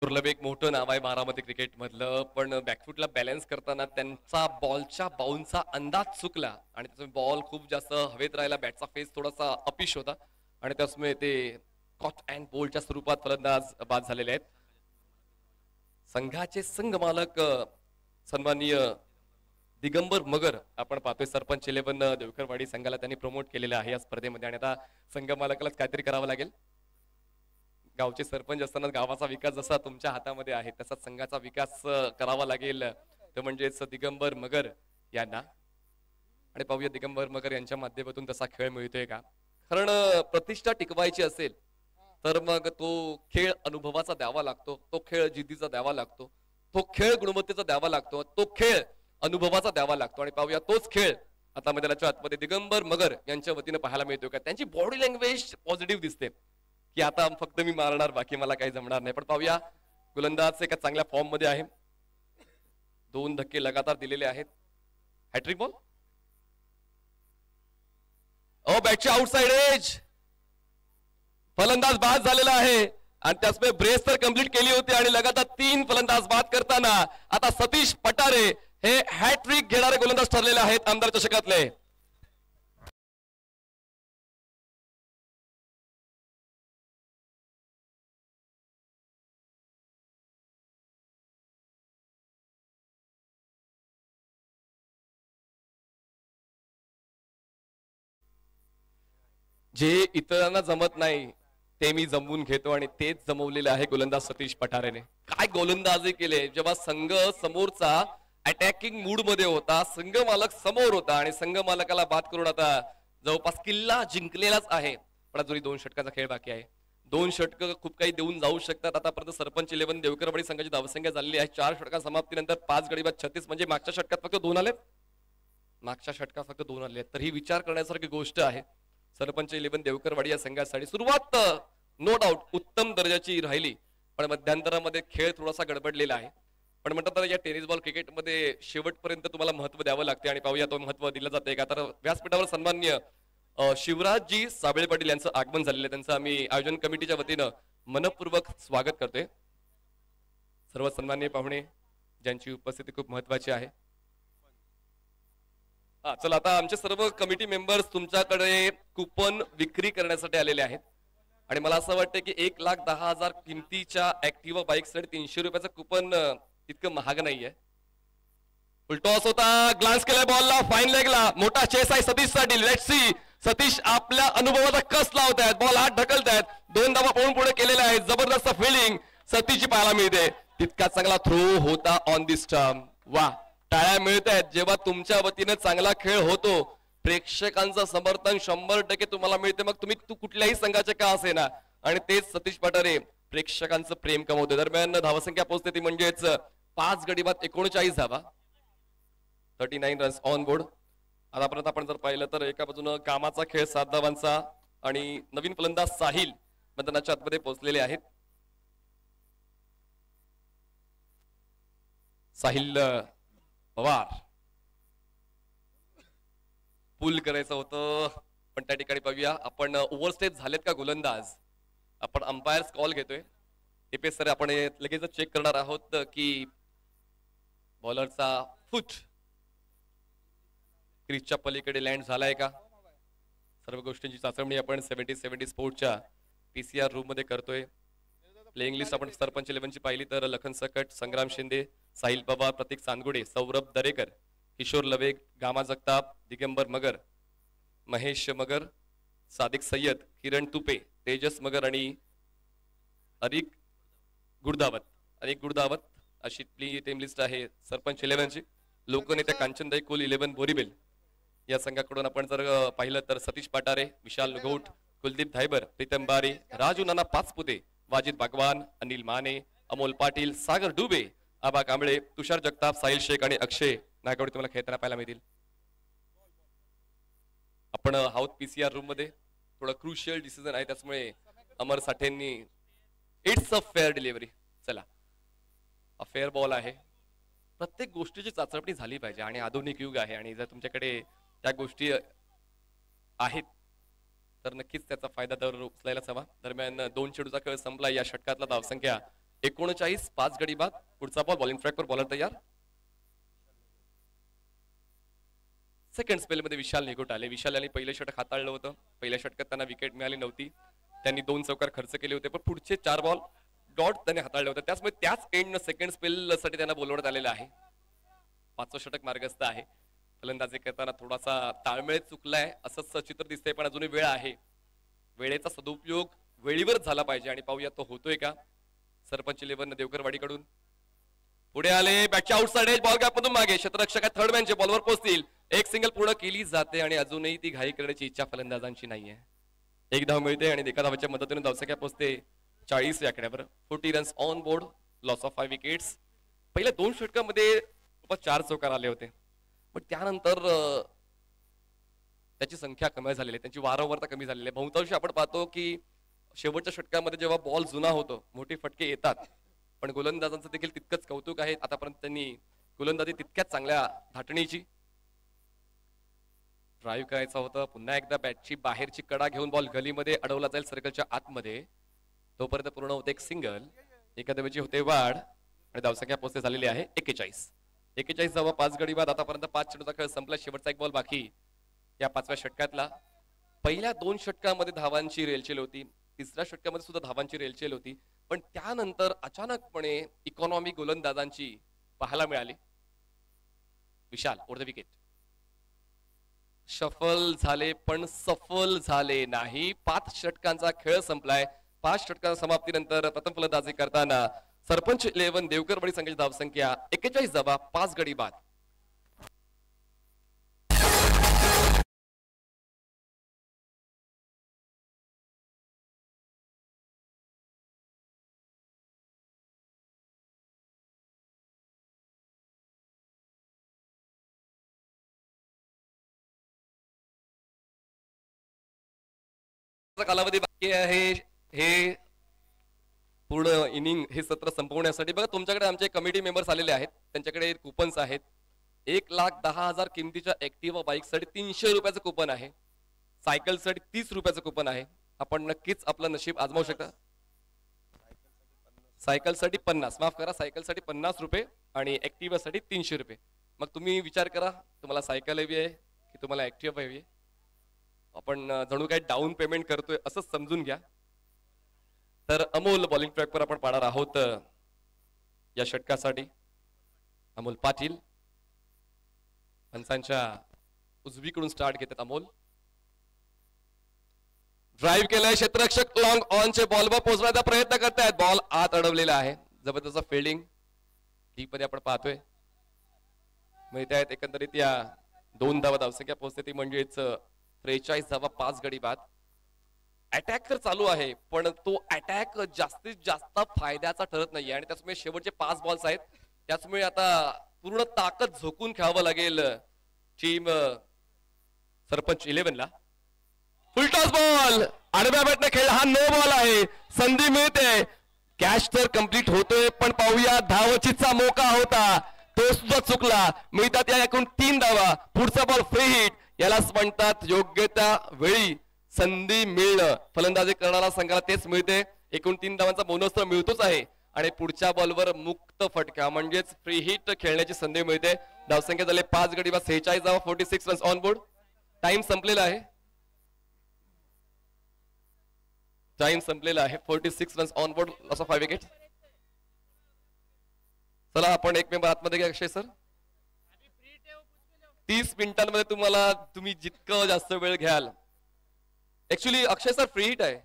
दुर्लभ एक मोठं नाव आहे बारामती क्रिकेट मधलं, पण बॅकफुटला बॅलन्स करताना त्यांचा बॉलच्या बाउन्सचा अंदाज चुकला आणि त्याचा बॉल खूप जास्त हवेत राहिला. बॅटचा फेस थोडासा अपिश होता आणि त्यामुळे ते कॉट अँड बोल्डच्या स्वरूपात फलंदाज बाद झालेले आहेत. संघाचे संघ मालक सन्माननीय दिगंबर मगर आपण पाहतोय. सरपंच 11 देवकरवाडी संघाला त्यांनी प्रमोट केलेलं आहे या स्पर्धेमध्ये आणि आता संघ मालकालाच काहीतरी करावं लागेल. गावचे सरपंच असताना गावाचा विकास जसा तुमच्या हातामध्ये आहे तसा संघाचा विकास करावा लागेल. तो म्हणजेच दिगंबर मगर यांना. आणि पाहूया दिगंबर मगर यांच्या माध्यमातून तसा खेळ मिळतोय का. कारण प्रतिष्ठा टिकवायची असेल तर मग तो खेळ अनुभवाचा द्यावा लागतो, तो खेळ जिद्दीचा द्यावा लागतो, तो खेळ गुणवत्तेचा द्यावा लागतो, तो खेळ अनुभवाचा द्यावा लागतो. आणि पाहूया तोच खेळ आता मैदानाच्या आतमध्ये दिगंबर मगर यांच्या वतीने पाहायला मिळतोय का. त्यांची बॉडी लँग्वेज पॉझिटिव्ह दिसते की आता फक्त मी मारणार, बाकी मला काही जमणार नाही. पण पाहूया गोलंदाज एका चांगल्या फॉर्म मध्ये आहे. 2 धक्के लगातार दिलेले आहेत. Hattrick ball. बॅटच्या आउटसाइड एज. फलंदाज बाद झालेला आहे आणि त्याचमुळे ब्रेस तर कंप्लीट केली होती आणि लगातार 3 फलंदाज बाद करताना आता सतीश पटारे हे हॅट्रिक घेणारे गोलंदाज ठरलेले आहेत आमदार चषकातले. जे इतरांना जमत नाही ते मी जमवून घेतो आणि तेच जमवलेले आहे गोलंदाज सतीश पठारेने. काय गोलंदाजी केले. जेव्हा संघ समोरचा अटॅकिंग मूड मध्ये होता, संघ मालक समोर होता आणि संघ मालकाला बाद करून आता जवळपास किल्ला जिंकलेलाच आहे. पण अजूनही 2 षटकाचा खेळ बाकी आहे. 2 षटक खूप काही देऊन जाऊ शकतात. आतापर्यंत सरपंच 11 देवकरवाडी संघाची धावसंख्या झालेली आहे. 4 षटका समाप्तीनंतर 5 गडी बाद 36 म्हणजे मागच्या षटकात फक्त 2 आलेत. मागच्या षटकात फक्त 2 आले. तर ही विचार करण्यासारखी गोष्ट आहे. सरपंच 11 देवकरवाडी या संघासाठी सुरुवात नो डाऊट उत्तम दर्जाची राहिली, पण मध्यंतरामध्ये खेळ थोडासा गडबडलेला आहे. पण म्हणतात या टेनिस बॉल क्रिकेटमध्ये शेवटपर्यंत तुम्हाला महत्व द्यावं लागते आणि पाहूया तो महत्व दिलं जाते का. तर व्यासपीठावर सन्माननीय शिवराजजी साबळे पाटील यांचं आगमन झालेलं आहे. त्यांचं आम्ही आयोजन कमिटीच्या वतीनं मनपूर्वक स्वागत करतोय. सर्व सन्माननीय पाहुणे ज्यांची उपस्थिती खूप महत्वाची आहे. चला आता आमचे सर्व कमिटी मेंबर्स तुमच्याकडे कुपन विक्री करण्यासाठी आलेले आहेत आणि मला असं वाटतं की 1,10,000 किमतीच्या ऍक्टिव्हा बाईक साठी 300 रुपयाचं कुपन इतकं महाग नाहीये. टॉस होता, ग्लान्स केला बॉलला, फाईन लेगला, मोठा चेस आहे सतीश साठी. लेट्स सी सतीश आपल्या अनुभवाचा कस लावतायत, बॉल हात ढकलतायत, 2 धावा पळून पुढे केलेला आहे. जबरदस्त फिल्डिंग सतीशची पाहायला मिळते. तितका चांगला थ्रो होता ऑन दी स्टंप. वा, टाळ्या मिळत आहेत. जेव्हा तुमच्या वतीने चांगला खेळ होतो प्रेक्षकांचं समर्थन 100% तुम्हाला मिळते. मग तुम्ही कुठल्याही संघाचे का असे ना. आणि तेच सतीश पठारे प्रेक्षकांचं प्रेम कमवते. दरम्यान धावसंख्या पोहोचते ती म्हणजेच 5 गडी बाद 39 धावा, 39 रन्स ऑन बोर्ड. आतापर्यंत आपण जर पाहिलं तर एका बाजूनं कामाचा खेळ 7 धावांचा आणि नवीन फलंदाज साहिल मैदानाच्या आतमध्ये पोहोचलेले आहेत. साहिल पवार पुल करायचं होतं पण त्या ठिकाणी पाहूया आपण ओव्हरस्टेप झालेत का गोलंदाज. आपण अंपायर्स कॉल घेतोय. एपीएस सर आपण लगेच चेक करणार आहोत की बॉलरचा फुट क्रीजच्या पलीकडे लँड झालाय का. सर्व गोष्टींची चाचणी आपण 70 स्पोर्टच्या पीसीआर रूम मध्ये करतोय. प्लेइंग लिस्ट आपण सरपंच 11 ची पाहिली तर लखन सकट, संग्राम शिंदे, साहिल पवार, प्रतीक चांदगुडे, सौरभ दरेकर, किशोर लवे, गामा जगताप, दिगंबर मगर, महेश मगर, सादिक सय्यद, किरण तुपे, तेजस मगर आणि अरिक गुडदावत अशी टीम लिस्ट आहे सरपंच 11 ची. लोकनेत्या कांचनदाई कुल 11 बोरीबेल, या संघाकडून आपण जर पाहिलं तर सतीश पाटारे, विशाल नुगौट, कुलदीप धायबर, प्रीतम बारी, राजू नाना पाचपुते, वाजिद भगवान, अनिल माने, अमोल पाटील, सागर डुबे, आबा कांबळे, तुषार जगताप, साहिल शेख आणि अक्षय नागवडे तुम्हाला खेळताना पाहायला मिळतील. आपण आहोत पीसीआर रूम मध्ये. थोडं क्रुशियल डिसिजन आहे त्यामुळे अमर साठेंनी इट्स अ फेअर डिलिव्हरी. चला, फेअर बॉल आहे. प्रत्येक गोष्टीची चाचपणी झाली पाहिजे आणि आधुनिक युग आहे आणि जर तुमच्याकडे त्या गोष्टी आहेत तर नक्कीच त्याचा फायदा तर उचलायलाच हवा. दरम्यान 2 चेंडूचा खेळ संपला. या षटकातला धावसंख्या 39, 5 गडी बाद. पुढचा बॉल बॉलिंग ट्रॅकवर बॉलर तयार. सेकंड स्पेल मध्ये विशाल निघोट आले. विशाल यांनी पहिलं षटक हाताळलं होतं. पहिल्या षटकात त्यांना विकेट मिळाली नव्हती. त्यांनी 2 चौकार खर्च केले होते पण पुढचे 4 बॉल डॉट त्यांनी हाताळले होते. त्याचमुळे त्याच एंड सेकंड स्पेल साठी त्यांना बोलवण्यात आलेलं आहे. 5वं षटक मार्गस्थ आहे. फलंदाजी करताना थोडासा ताळमेळ चुकलाय असंच चित्र दिसतंय पण अजूनही वेळ आहे. वेळेचा सदुपयोग वेळीवर झाला पाहिजे आणि पाहूया तो होतोय का. सरपंच 11 देवकरवाडीकडून पुढे आले. बॅटच्या आउटसाइड एज बॉल गॅप मधून मागे क्षेत्ररक्षक थर्ड मॅनचे बॉलवर पोहोचतील. एक सिंगल पूर्ण केली जाते आणि अजूनही ती घाई करण्याची इच्छा फलंदाजांची नाहीये. एक धाव मिळते आणि एका धावाच्या मदतीने धावसंख्या पोहोचते 40 या आकड्यावर. 40 runs on board, loss of 5 wickets. पहिल्या 2 षटकामध्ये 4 चौकार आले होते पण त्यानंतर त्याची संख्या कमी झालेली आहे. त्यांची वारंवारता कमी झालेली आहे. बहुतांशी आपण पाहतो की शेवटच्या षटकामध्ये जेव्हा बॉल जुना होतो मोठे फटके येतात पण गोलंदाजांचं देखील तितकंच कौतुक आहे. आतापर्यंत त्यांनी गोलंदाजी तितक्याच चांगल्या धाटणीची. ड्राईव्ह करायचा होता. पुन्हा एकदा बॅटची बाहेरची कडा घेऊन बॉल गलीमध्ये अडवला जाईल सर्कलच्या आतमध्ये. तोपर्यंत पूर्ण होते एक सिंगल. एका धावेची होते वाढ आणि धावसंख्या पोहोचते झालेली आहे 41. 41 धावा 5 गडी बाद. आतापर्यंत 5 चेंडूचा खेळ संपला. शेवटचा एक बॉल बाकी या 5व्या षटकातला. पहिल्या 2 षटकामध्ये धावांची रेलचेल होती. 3ऱ्या षटकामध्ये सुद्धा धावांची रेलचेल होती पण त्यानंतर अचानकपणे इकॉनॉमी गोलंदाजांची पाहायला मिळाली. विशाल ओव्हर द विकेट. शफल झाले पण सफल झाले नाही. 5 षटकांचा खेळ संपलाय. 5 षटकांच्या समाप्तीनंतर प्रथम फलंदाजी करताना सरपंच 11 देवकरवाडी संघाची धावसंख्या 41 धावा 5 गडी बाद. कालावधी बाकी आहे. हे पूर्ण इनिंग हे सत्र संपवण्यासाठी बघा तुमच्याकडे आमचे कमिटी मेंबर्स आलेले आहेत. त्यांच्याकडे कुपन्स आहेत. 1,10,000 किमतीच्या ऍक्टिव्हा बाईक साठी 300 रुपयाचं कुपन आहे. सायकल साठी 30 रुपयाचं कुपन आहे. आपण नक्कीच आपलं नशीब आजमावू शकता. सायकल साठी 50 माफ करा सायकल साठी 50 रुपये आणि ऍक्टिव्हा साठी 300 रुपये. मग तुम्ही विचार करा तुम्हाला सायकल हवी आहे की तुम्हाला ऍक्टिव्हा हवी आहे. आपण जणू काही डाऊन पेमेंट करतोय असंच समजून घ्या. तर अमोल बॉलिंग ट्रॅकवर आपण पाहणार आहोत या षटकासाठी. अमोल पाटील पंचांच्या उजवीकडून स्टार्ट घेतात. अमोल ड्राईव्ह केलाय. क्षेत्ररक्षक लॉंग ऑनचे बॉलवर पोहोचण्याचा प्रयत्न करतायत. बॉल आत अडवलेला आहे. जबरदस्त फिल्डिंग डीप मध्ये आपण पाहतोय. मिळत आहेत एकंदरीत या 2 धावा धावसंख्या पोहोचते ती म्हणजेच 43 धावा 5 गडी बाद. अटॅक तर चालू आहे पण तो अटॅक जास्तीत जास्त फायद्याचा ठरत नाहीये आणि त्याचमुळे शेवटचे 5 बॉल्स आहेत. त्याचमुळे आता पूर्ण ताकद झोकून खेळावं लागेल टीम सरपंच 11 ला. फुलटॉस बॉल आडव्या बॅटने खेळ. हा नो बॉल आहे. संधी मिळते. कॅच तर कंप्लीट होतोय पण पाहूया धावचीचा मोका होता तो सुद्धा चुकला. मिळतात या एकूण 3 धावा. पुढचा बॉल फ्री हिट. यालाच म्हणतात योग्य त्या वेळी संधी मिळणं. फलंदाजी करणारा संघाला तेच मिळते. एकूण 3 धावांचा बोनस तर मिळतोच आहे आणि पुढच्या बॉलवर मुक्त फटका म्हणजेच फ्री हिट खेळण्याची संधी मिळते. धावसंख्या झाली 5 गडी बाद 46 धावा 46 रन्स ऑन बोर्ड. टाइम संपलेला आहे. टाइम संपलेला आहे. 46 runs on board loss of 5 wicket. चला आपण एक मेंबर आतमध्ये घ्या. अक्षय सर 30 मिनिटांमध्ये तुम्ही जितकं जास्त वेळ घ्याल. ऍक्च्युली अक्षय सर फ्री हिट आहे.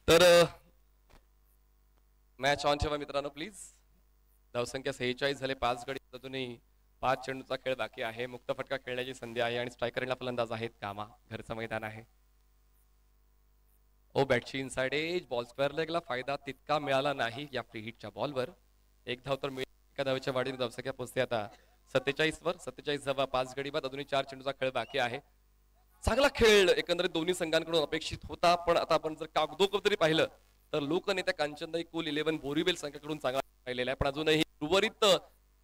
तर मॅच ऑन ठेवा मित्रांनो प्लीज. धावसंख्या 46 झाले. 5 गडी अजूनही 5 चेंडूचा खेळ बाकी आहे. मुक्त फटका खेळण्याची संधी आहे आणि स्ट्रायकरला फलंदाज आहेत कामा. घरचं मैदान आहे. ओ बॅटची इनसाइड एज बॉल स्क्वेअर लेगला फायदा तितका मिळाला नाही या फ्री हिटच्या बॉलवर. एक धाव तर एका धावेच्या वाढीने धावसंख्या पोहोचते आता 47 वर. 47 धावा 5 गडी बाद. अजूनही 4 चेंडूचा खेळ बाकी आहे. चांगला खेळ एकंदरीत दोन्ही संघांकडून अपेक्षित होता, पण आता आपण जर कागदोपत्री पाहिलं तर लोकनेत्या कांचनदाई कुल 11 बोरीबेल संघाकडून चांगला राहिलेला आहे, पण अजूनही उर्वरित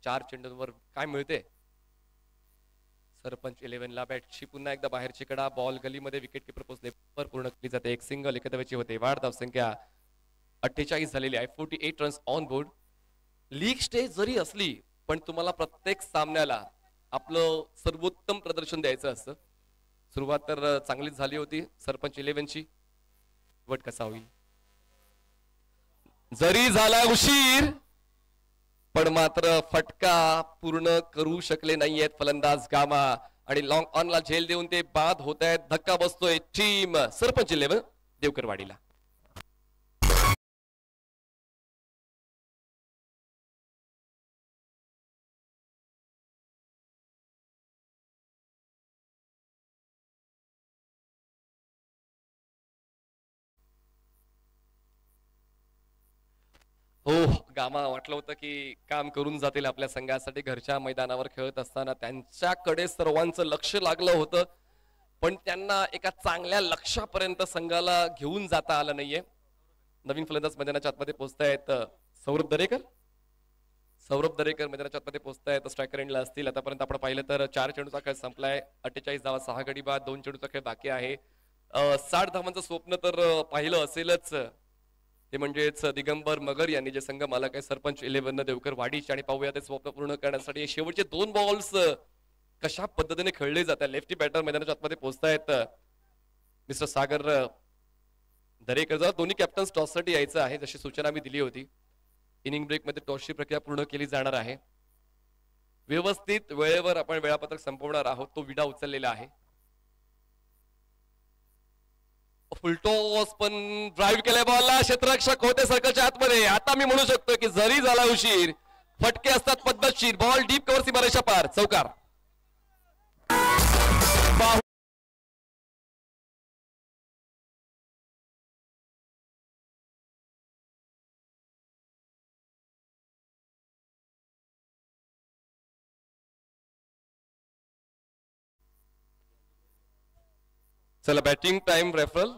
4 चेंडूंवर काय मिळते. सरपंच 11 ला बॅटची पुन्हा एकदा बाहेरची कडा. बॉल गलीमध्ये विकेट किपर पोहोचले पूर्ण केली जाते. एक सिंगल एकदाची होते. वाढ धावसंख्या 48 झालेली आहे. 48 runs on board. League stage जरी असली पण तुम्हाला प्रत्येक सामन्याला आपलं सर्वोत्तम प्रदर्शन द्यायचं असतं. सुरुवात तर चांगलीच झाली होती सरपंच 11 ची. वट कसा होईल. जरी झाला उशीर पण मात्र फटका पूर्ण करू शकले नाहीयेत फलंदाज गामा आणि लॉंग ऑनला झेल देऊन ते बाद होत आहेत. धक्का बसतोय टीम सरपंच 11 देवकरवाडीला. हो गामा वाटलं होतं की काम करून जातील आपल्या संघासाठी. घरच्या मैदानावर खेळत असताना त्यांच्याकडे सर्वांचं लक्ष लागलं होतं, पण त्यांना एका चांगल्या लक्ष्यापर्यंत संघाला घेऊन जाता आलं नाहीये. नवीन फलंदाज मैदानाच्या आतमध्ये पोहोचतायत सौरभ दरेकर. सौरभ दरेकर मैदानाच्या आतमध्ये पोहोचतायत. स्ट्रायकर एंडला असतील. आतापर्यंत आपण पाहिलं तर 4 चेंडूचा खेळ संपलाय. 48 धावा 6 गडी बाद. 2 चेंडूचा खेळ बाकी आहे. 60 धावांचं स्वप्न तर पाहिलं असेलच. ते म्हणजेच दिगंबर मगर यांनी जे संघ मालक आहे सरपंच 11 देवकर वाडीचे, आणि पाहूया ते स्वप्न पूर्ण करण्यासाठी शेवटचे 2 बॉल्स कशा पद्धतीने खेळले जातात. लेफ्टी बॅटर मैदानाच्या आतमध्ये पोहोचतायत. मिस्टर सागर दरेकर. जर दोन्ही कॅप्टन्स टॉससाठी यायचं आहे जशी सूचना मी दिली होती. इनिंग ब्रेक मध्ये टॉसची प्रक्रिया पूर्ण केली जाणार आहे. व्यवस्थित वेळेवर आपण वेळापत्रक संपवणार आहोत. तो विडा उचललेला आहे. फुलटॉस पण ड्राईव्ह केलाय बॉलला. क्षेत्ररक्षक होते सर्कलच्या आतमध्ये. आता मी म्हणू शकतो की जरी झाला उशीर फटके असतात पद्धतशीर. बॉल डीप कव्हर सीमारेषा पार. चौकार. चला batting time referral.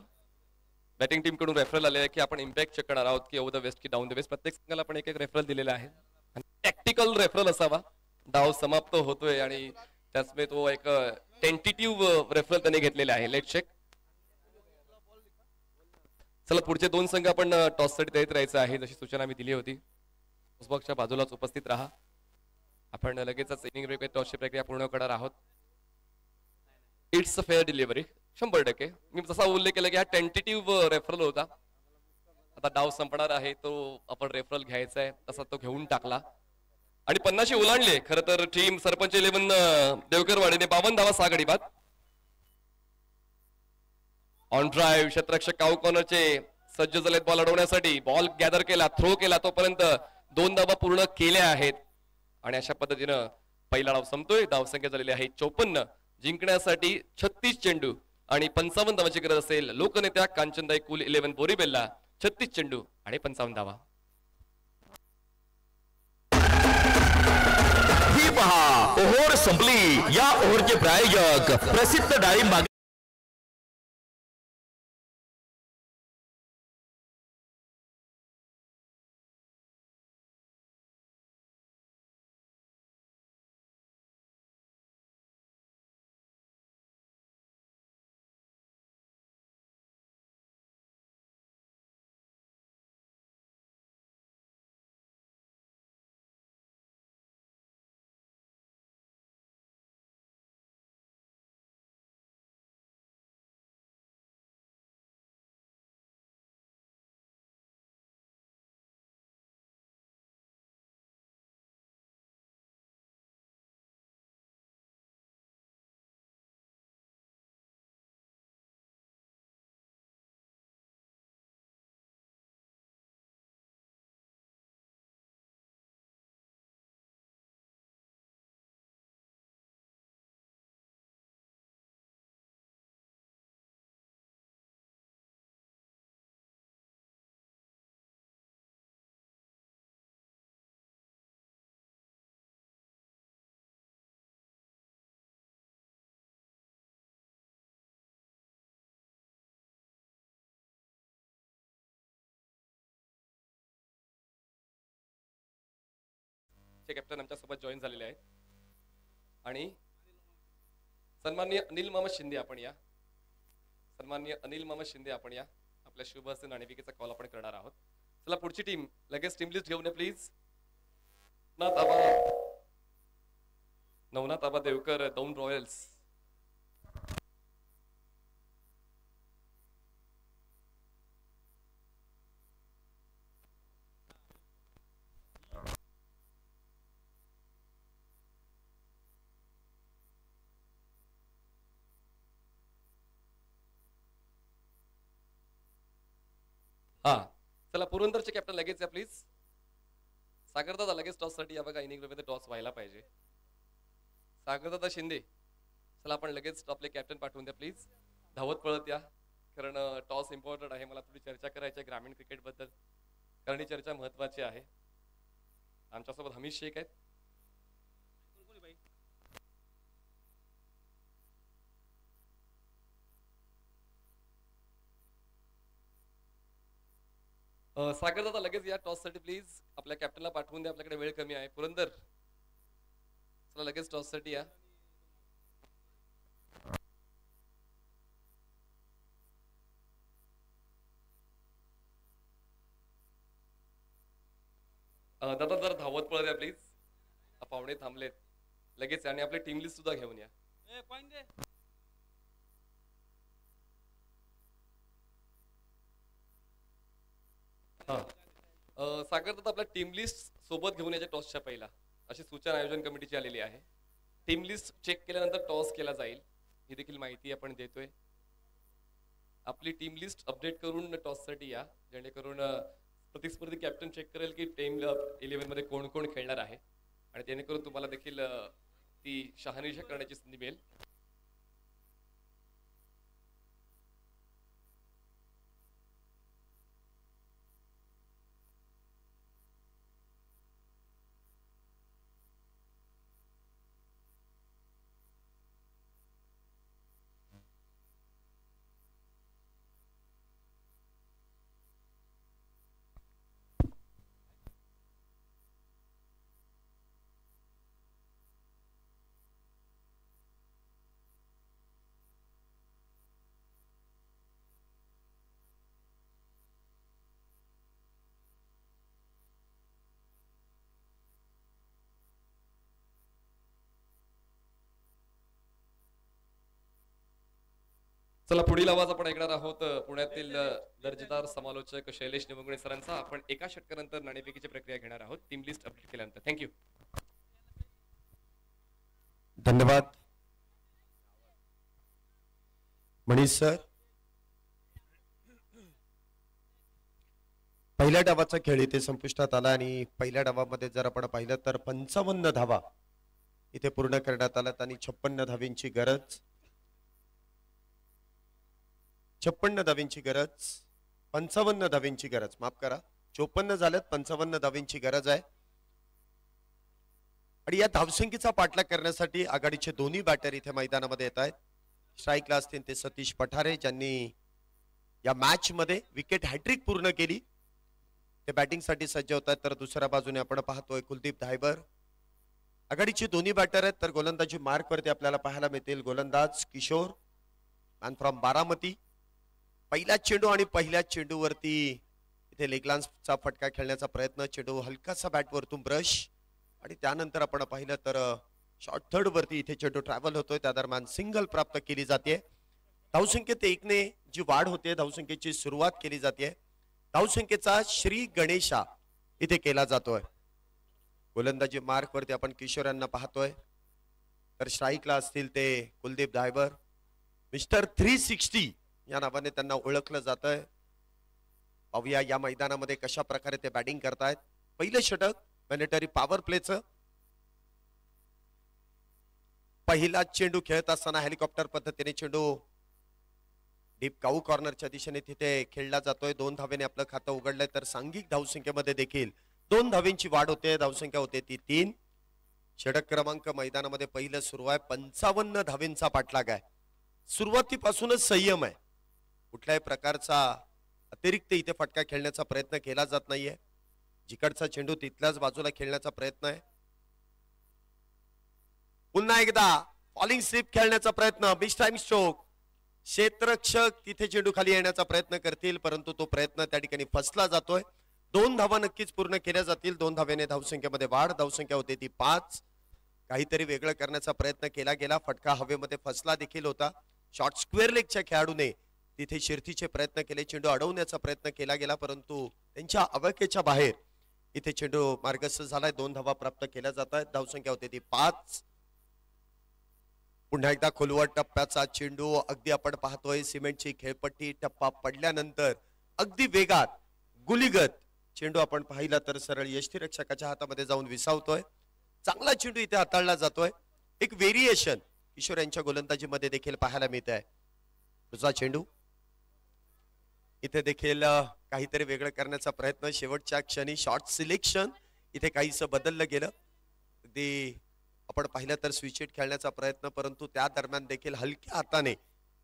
Batting team कडून रेफरल आले की आपण इम्पॅक्ट चेक करणार आहोत की ओव्हर द वेस्ट की डाऊन द वेस्ट. प्रत्येक संघाला आपण एक रेफरल दिलेला आहे. टॅक्टिकल रेफरल असावा. डाव समाप्त होतोय आणि त्याचमुळे तो एक टेंटेटिव्ह रेफरल त्यांनी घेतलेला आहे. Late check. चला पुढचे 2 संघ आपण टॉस साठी तयारीत राहायचं आहे जशी सूचना मी दिली होती. बॉक्सच्या बाजूलाच उपस्थित राहा. आपण लगेचच इनिंग ब्रेक टॉसची प्रक्रिया पूर्ण करणार आहोत. It's a fair delivery 100%. मी जसा उल्लेख केला की हा टेंटेटिव्ह रेफरल होता. आता डाव संपणार आहे तो आपण रेफरल घ्यायचा आहे तसा तो घेऊन टाकला आणि 50 ओलांडले. खर तर टीम सरपंच 11 देवकरवाडीने 52 धावा 6 गडी बाद. ऑन ड्राईव्ह क्षेत्ररक्षक काऊ कॉर्नरचे सज्ज झालेत बॉल अडवण्यासाठी. बॉल गॅदर केला, थ्रो केला, तोपर्यंत 2 धावा पूर्ण केल्या आहेत आणि अशा पद्धतीनं पहिला डाव संपतोय. धावसंख्या झालेली आहे 54. जिंकण्यासाठी 36 चेंडू आणि 55 धावाची गरज असेल. लोकनेत्या कांचनदाई कुल 11 बोरीबेलला 36 चेंडू आणि 55 धावा. ही पहा ओव्हर संपली. या ओव्हरचे प्रायोजक प्रसिद्ध डाळिंब चे कॅप्टन आमच्या सोबत जॉईन झालेले आहेत आणि सन्माननीय अनिल मामा शिंदे आपण या. सन्माननीय अनिल मामा शिंदे आपण या. आपल्या शुभ हस्ते नाणेफेकीचा कॉल आपण करणार आहोत. चला पुढची टीम लगेच टीम लिस्ट घेऊन या प्लीज. नवनाथ आबा देवकर, दौंड रॉयल्स. हा चला पुरंदरचे कॅप्टन लगेच या प्लीज. सागरदादा लगेच टॉस साठी या. बघा इनिंग मध्ये टॉस व्हायला पाहिजे. सागरदादा शिंदे चला आपण लगेच आपले कॅप्टन पाठवून द्या प्लीज. धावत पळत या कारण टॉस इम्पॉर्टंट आहे. मला थोडी चर्चा करायची आहे ग्रामीण क्रिकेट बद्दल कारण ही चर्चा महत्वाची आहे. आमच्यासोबत हमीद शेख आहेत. सागर दादा लगेच या टॉस साठी प्लीज. आपल्या कॅप्टनला पाठवून द्या. आपल्याकडे वेळ कमी आहे. पुरंदर चला लगेच टॉस साठी या. दादा जरा धावत पळत या प्लीज. पाहुणे थांबलेत लगेच. आणि आपली टीम लिस्ट सुद्धा घेऊन या. सागर दादा आपल्या टीम लिस्ट सोबत घेऊन याच्या टॉसच्या पहिला अशी सूचना आयोजन कमिटीची आलेली आहे. टीम लिस्ट चेक केल्यानंतर टॉस केला जाईल ही देखील माहिती आपण देतोय. आपली टीम लिस्ट अपडेट करून टॉस साठी या जेणेकरून प्रतिस्पर्धी कॅप्टन चेक करेल की टीम 11 मध्ये कोण कोण खेळणार आहे आणि जेणेकरून तुम्हाला देखील ती शहानिशा करण्याची संधी मिळेल. चला पुढील आवाज आपण ऐकणार आहोत पुण्यातील दर्जेदार समालोचक शैलेश निमगुणे सरांचा. आपण एका षटकानंतर नाणेफेकीची प्रक्रिया घेणार आहोत टीम लिस्ट अपडेट केल्यानंतर. थँक्यू. धन्यवाद मनीष सर. पहिल्या डावाचा खेळ इथे संपुष्टात आला आणि पहिल्या डावामध्ये जर आपण पाहिलं तर 55 धावा इथे पूर्ण करण्यात आल्यात आणि 56 धावींची गरज. 56 धावींची गरज, 55 धावींची गरज, माफ करा 54 झाल्यात, 55 धावींची गरज आहे. आणि या धावसंख्येचा पाठलाग करण्यासाठी आघाडीचे दोन्ही बॅटर इथे मैदानामध्ये येत आहेत. स्ट्राईकला असतील ते सतीश पठारे ज्यांनी या मॅच मध्ये विकेट हॅट्रिक पूर्ण केली. ते बॅटिंग साठी सज्ज होत आहेत. तर दुसऱ्या बाजूने आपण पाहतोय कुलदीप धायबर. आघाडीचे दोन्ही बॅटर आहेत. तर गोलंदाजी मार्क वरती आपल्याला पाहायला मिळतील गोलंदाज किशोर मॅन फ्रॉम बारामती. पहिला चेंडू आणि पहिल्या चेंडूवरती इथे लेगलान्सचा फटका खेळण्याचा प्रयत्न. चेंडू हलकासा बॅट वरतून ब्रश आणि त्यानंतर आपण पाहिलं तर शॉर्ट थर्ड वरती इथे चेंडू ट्रॅव्हल होतोय. त्या दरम्यान सिंगल प्राप्त केली जाते. धावसंख्येत 1 ने जी वाढ होते धावसंख्येची सुरुवात केली जाते. धावसंख्येचा श्री गणेशा इथे केला जातोय. गोलंदाजी मार्क वरती आपण किशोर यांना पाहतोय. तर स्ट्राईकला असतील ते कुलदीप धायबर. मिस्टर 360 या नावाने त्यांना ओळखलं जातंय. पाहूया या मैदानामध्ये कशा प्रकारे ते बॅटिंग करतायत. पहिलं षटक मॅन्डेटरी पॉवर प्लेचं. पहिला चेंडू खेळत असताना हेलिकॉप्टर पद्धतीने चेंडू डीप काऊ कॉर्नरच्या दिशेने तिथे खेळला जातोय. 2 धावेने आपलं खातं उघडलंय. तर सांघिक धावसंख्येमध्ये देखील 2 धावेंची वाढ होते. धावसंख्या होते ती 3. षटक क्रमांक मैदानामध्ये पहिलं सुरू आहे. 55 धावेंचा पाठलाग आहे. सुरुवातीपासूनच संयम आहे. कुठल्याही प्रकारचा अतिरिक्त इथे फटका खेळण्याचा प्रयत्न केला जात नाहीये. जिकडचा चेंडू तिथल्याच बाजूला खेळण्याचा प्रयत्न आहे. पुन्हा एकदा फॉलिंग स्लिप खेळण्याचा प्रयत्न, बिग टाइम स्ट्रोक. क्षेत्ररक्षक तिथे चेंडू खाली येण्याचा प्रयत्न करतील, परंतु तो प्रयत्न त्या ठिकाणी फसला जातोय. 2 धावा नक्कीच पूर्ण केल्या जातील. 2 धावेने धावसंख्येमध्ये वाढ. धावसंख्या होते ती 5. काहीतरी वेगळं करण्याचा प्रयत्न केला गेला. फटका हवेमध्ये फसला देखील होता. शॉर्ट स्क्वेअर लेगच्या खेळाडूने तिथे शिरतीचे प्रयत्न केले, चेंडू अडवण्याचा प्रयत्न केला गेला, परंतु त्यांच्या अवकेच्या बाहेर इथे चेंडू मार्गस्थ झालाय. 2 धावा प्राप्त केल्या जात आहेत. धावसंख्या होते ती 5. पुन्हा एकदा खोलवर टप्प्याचा चेंडू. अगदी आपण पाहतोय सिमेंटची खेळपट्टी. टप्पा पडल्यानंतर अगदी वेगात गुलीगत चेंडू आपण पाहिला तर सरळ यष्टीरक्षकाच्या हातामध्ये जाऊन विसावतोय. चांगला चेंडू इथे हाताळला जातोय. एक व्हेरिएशन किशोर यांच्या गोलंदाजीमध्ये देखील पाहायला मिळत आहे. तुझा चेंडू इथे देखील काहीतरी वेगळं करण्याचा प्रयत्न. शेवटच्या क्षणी शॉर्ट सिलेक्शन इथे काहीसं बदललं गेलं. अगदी आपण पाहिलं तर स्विच हिट खेळण्याचा प्रयत्न, परंतु त्या दरम्यान देखील हलक्या हाताने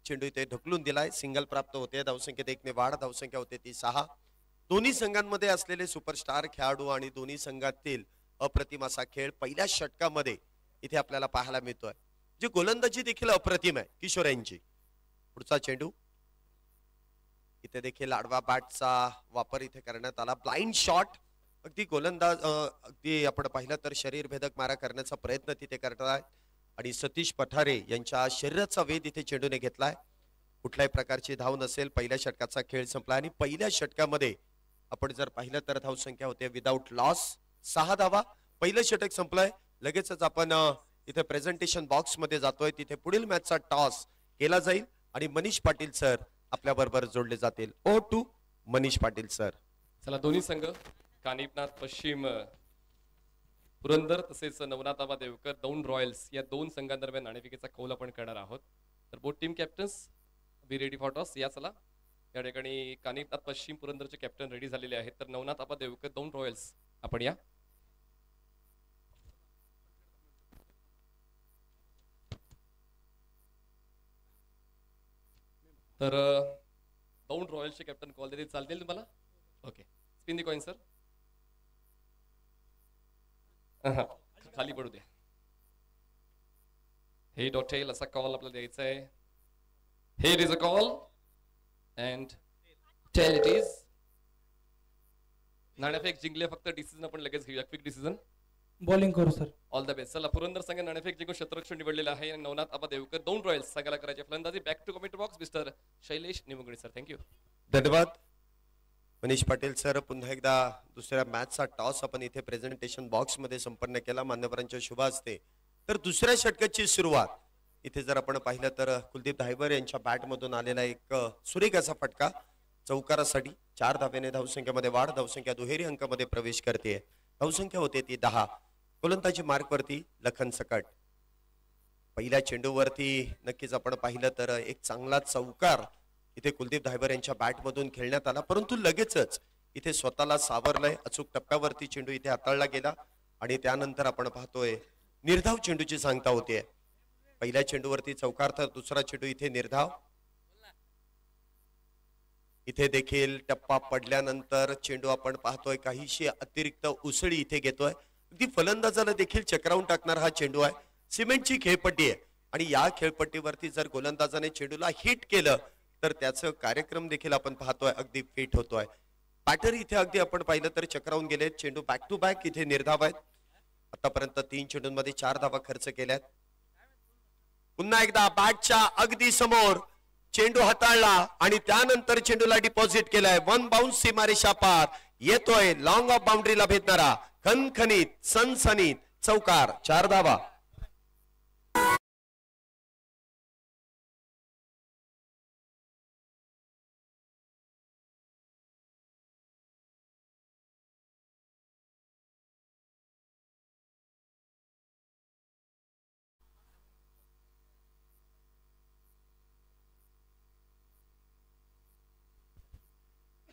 चेंडू इथे ढकलून दिलाय. सिंगल प्राप्त होते. धावसंख्येत 1 ने वाढ. धावसंख्या होते ती 6. दोन्ही संघांमध्ये असलेले सुपरस्टार खेळाडू आणि दोन्ही संघातील अप्रतिम असा खेळ पहिल्या षटकामध्ये इथे आपल्याला पाहायला मिळतोय. जी गोलंदाजी देखील अप्रतिम आहे किशोर यांची. पुढचा चेंडू इथे देखील आडवा बॅटचा वापर इथे करण्यात आला. Blind shot. अगदी गोलंदाज अगदी आपण पाहिलं तर शरीर भेदक मारा करण्याचा प्रयत्न तिथे करताय आणि सतीश पठारे यांच्या शरीराचा वेध इथे चेंडूने घेतलाय. कुठल्याही प्रकारची धाव नसेल. पहिल्या षटकाचा खेळ संपला आणि पहिल्या षटकामध्ये आपण जर पाहिलं तर धावसंख्या होते विदाउट लॉस 6 धावा. पहिलं षटक संपलंय. लगेचच आपण इथे प्रेझेंटेशन बॉक्स मध्ये जातोय. तिथे पुढील मॅचचा टॉस केला जाईल आणि मनीष पाटील सर आपल्या बरोबर जोडले जातील. O2 Manish Patil sir. चला दोन्ही संघ कानिपनाथ पश्चिम पुरंदर तसेच नवनाथाबा देवकर दौंड रॉयल्स या 2 संघांदरम्यान नाणेफेकीचा कौल आपण करणार आहोत. तर both team captains be ready for toss. या चला या ठिकाणी कानिपनाथ पश्चिम पुरंदरचे कॅप्टन रेडी झालेले आहेत. तर नवनाथाबा देवकर दौंड रॉयल्स आपण या. तर दौंड रॉयल्सचे कॅप्टन कॉल देतील, चालतील तुम्हाला? Okay. Spin the coin sir. खाली पडू द्या. हेड ऑर टेल असा कॉल आपल्याला द्यायचा आहे. Head is a call and tail it is. नाणेफेक जिंकले. फक्त डिसिजन आपण लगेच घेऊया. Quick decision. बॉलिंग करू सर. All the best. चला पुरंदर संघ नाणेफेक जिंकून क्षेत्ररक्षण निवडलेलं आहे. आणि नवनाथ आबा देवकर दौंड रॉयल्स संघाला करायचे फलंदाजी. Back to comment box mister Shailesh Nimgune sir. Thank you. धन्यवाद मनीष पाटील सर. पुन्हा एकदा दुसऱ्या मॅचचा टॉस आपण इथे प्रेझेंटेशन बॉक्स मध्ये संपन्न केला मान्यवरांच्या शुभ हस्ते. तर दुसऱ्या षटकाची सुरुवात इथे जर आपण पाहिलं तर कुलदीप धायबर यांच्या बॅट मधून आलेला एक सुरेख असा फटका चौकारासाठी. 4 धावेने धावसंख्येमध्ये वाढ. धावसंख्या दुहेरी अंकामध्ये प्रवेश करते. धावसंख्या होते ती 10. गोलंदाजी मार्कवरती लखन सकट. पहिल्या चेंडूवरती नक्कीच आपण पाहिलं तर एक चांगला चौकार इथे कुलदीप धायबर यांच्या बॅट मधून खेळण्यात आला, परंतु लगेचच इथे स्वतःला सावरलंय. अचूक टप्प्यावरती चेंडू इथे हाताळला गेला आणि त्यानंतर आपण पाहतोय निर्धाव चेंडूची सांगता होतीये. पहिल्या चेंडूवरती चौकार तर दुसरा चेंडू इथे निर्धाव. इथे देखील टप्पा पडल्यानंतर चेंडू आपण पाहतोय काहीशी अतिरिक्त उसळी इथे घेतोय. अगदी फलंदाजाला देखील चक्रावून टाकणार हा चेंडू आहे. सिमेंटची खेळपट्टी आहे आणि या खेळपट्टीवरती जर गोलंदाजाने चेंडूला हिट केलं तर त्याचं कार्यक्रम देखील आपण पाहतोय अगदी फिट होतोय. बॅटर इथे अगदी आपण पाहिलं तर चक्रावून गेले. चेंडू बॅक टू बॅक इथे निर्धाव आहेत. आतापर्यंत 3 चेंडूंमध्ये 4 धावा खर्च केल्यात. पुन्हा एकदा बॅटच्या अगदी समोर चेंडू हाताळला आणि त्यानंतर चेंडूला डिपॉझिट केलाय. 1 बाउन्स सीमारेषा पार येतोय. लॉंग ऑफ बाउंड्रीला भेटणारा खणखणीत सनसनीत चौकार. 4 धावा.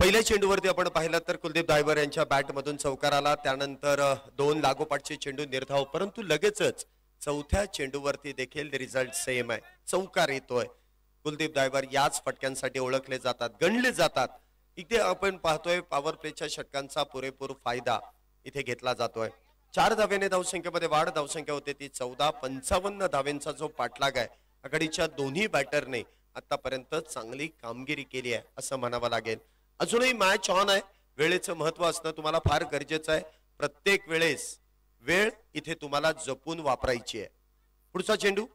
पहिल्या चेंडूवरती आपण पाहिलं तर कुलदीप धायबर यांच्या बॅट मधून चौकार आला. त्यानंतर 2 लागोपाठचे चेंडू निर्धाव, परंतु लगेचच चौथ्या चेंडूवरती देखील रिझल्ट सेम आहे. चौकार येतोय. कुलदीप धायबर याच फटक्यांसाठी ओळखले जातात, गणले जातात. इथे आपण पाहतोय पॉवर प्लेच्या षटकांचा पुरेपूर फायदा इथे घेतला जातोय. 4 धावेने धावसंख्येमध्ये वाढ. धावसंख्या होते ती 14-55 धावेंचा जो पाठलाग आहे आघाडीच्या दोन्ही बॅटरने आतापर्यंत चांगली कामगिरी केली आहे असं म्हणावं लागेल. अजूनही मॅच ऑन आहे. वेळेचं महत्व असणं तुम्हाला फार गरजेचं आहे. प्रत्येक वेळेस वेळ इथे तुम्हाला जपून वापरायची आहे. पुढचा चेंडू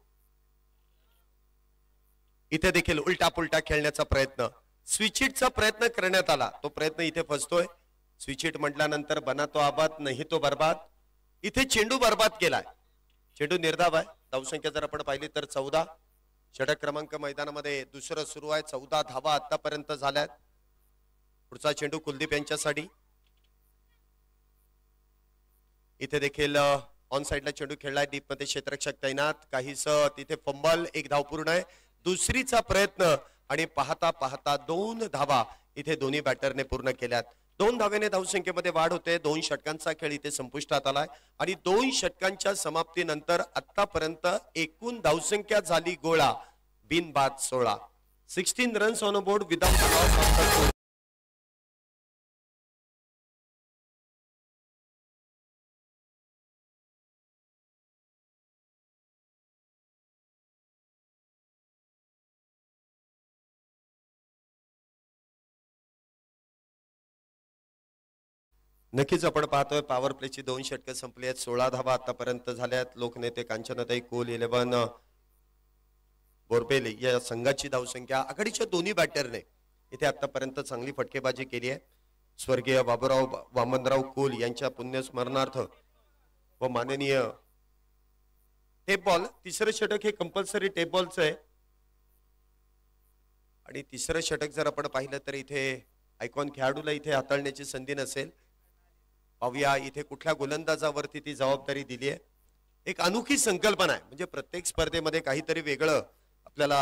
इथे देखील उलटा पुलटा खेळण्याचा प्रयत्न, स्विच हिटचा प्रयत्न करण्यात आला. तो प्रयत्न इथे फसतोय. स्विच हिट म्हटल्यानंतर बना तो आबाद नाही तो बर्बाद. इथे चेंडू बर्बाद केलाय. चेंडू निर्धाव आहे. धावसंख्या जर आपण पाहिली तर 14. षटक क्रमांक मैदानामध्ये दुसरं सुरू आहे. 14 धावा आतापर्यंत झाल्यात. पुढचा चेंडू कुलदीप यांच्यासाठी. इथे देखील ऑन साइडला चेंडू खेळलाय. डीप मध्ये क्षेत्ररक्षक तैनात. काहीस तिथे फंबल. एक धाव पूर्ण आहे. दुसरीचा प्रयत्न आणि पाहता पाहता 2 धावा इथे दोन्ही बॅटरने पूर्ण केल्यात. 2 धावेने धावसंख्येमध्ये वाढ होते. 2 षटकांचा खेळ इथे संपुष्टात आलाय आणि 2 षटकांच्या समाप्तीनंतर आतापर्यंत एकूण धावसंख्या झाली गोळा बिनबाद 16. 16 runs on board without loss of. नक्कीच आपण पाहतोय पॉवर प्लेची 2 षटकं संपली आहेत. 16 धावा आतापर्यंत झाल्यात. लोकनेते कांचनाताई कोल 11 बोरबेले या संघाची धावसंख्या आघाडीच्या दोन्ही बॅटरने इथे आतापर्यंत चांगली फटकेबाजी केली आहे. स्वर्गीय बाबूराव वामनराव कोल यांच्या पुण्यस्मरणार्थ व माननीय टेप बॉल. तिसरं षटक हे कंपल्सरी टेप बॉलचं आहे आणि तिसरं षटक जर आपण पाहिलं तर इथे आयकॉन खेळाडूला इथे हाताळण्याची संधी नसेल. पाहूया इथे कुठल्या गोलंदाजावरती ती जबाबदारी दिली आहे. एक अनोखी संकल्पना आहे. म्हणजे प्रत्येक स्पर्धेमध्ये काहीतरी वेगळं आपल्याला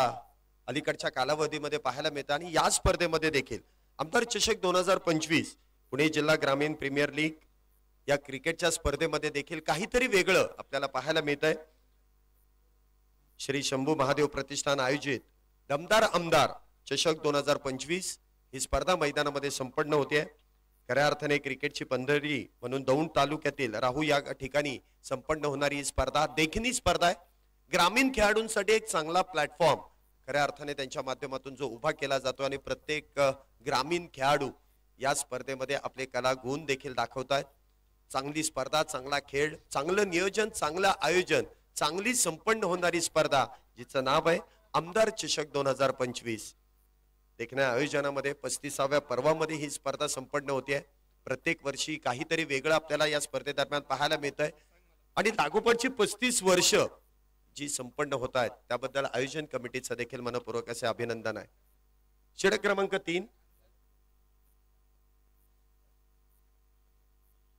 अलीकडच्या कालावधीमध्ये पाहायला मिळतं आणि या स्पर्धेमध्ये देखील आमदार चषक 2025 पुणे जिल्हा ग्रामीण प्रीमियर लीग या क्रिकेटच्या स्पर्धेमध्ये देखील काहीतरी वेगळं आपल्याला पाहायला मिळत आहे. श्री शंभू महादेव प्रतिष्ठान आयोजित दमदार आमदार चषक 2025 ही स्पर्धा मैदानामध्ये संपन्न होते. खऱ्या अर्थाने क्रिकेटची पंढरी म्हणून दौंड तालुक्यातील राहू या ठिकाणी संपन्न होणारी ही स्पर्धा देखणी स्पर्धा आहे. ग्रामीण खेळाडूंसाठी एक चांगला प्लॅटफॉर्म खऱ्या अर्थाने त्यांच्या माध्यमातून जो उभा केला जातो आणि प्रत्येक ग्रामीण खेळाडू या स्पर्धेमध्ये आपले कला गुण देखील दाखवतात. चांगली स्पर्धा, चांगला खेळ, चांगलं नियोजन, चांगलं आयोजन, चांगली संपन्न होणारी स्पर्धा जिचं नाव आहे आमदार चषक 2025. देखण्या आयोजनामध्ये 35व्या पर्वामध्ये ही स्पर्धा संपन्न होते. प्रत्येक वर्षी काहीतरी वेगळं आपल्याला या स्पर्धेदरम्यान पाहायला मिळत आहे आणि लागोपाठची 35 वर्ष जी संपन्न होत आहेत त्याबद्दल आयोजन कमिटीचं देखील मनपूर्वक असे अभिनंदन आहे. षटक क्रमांक 3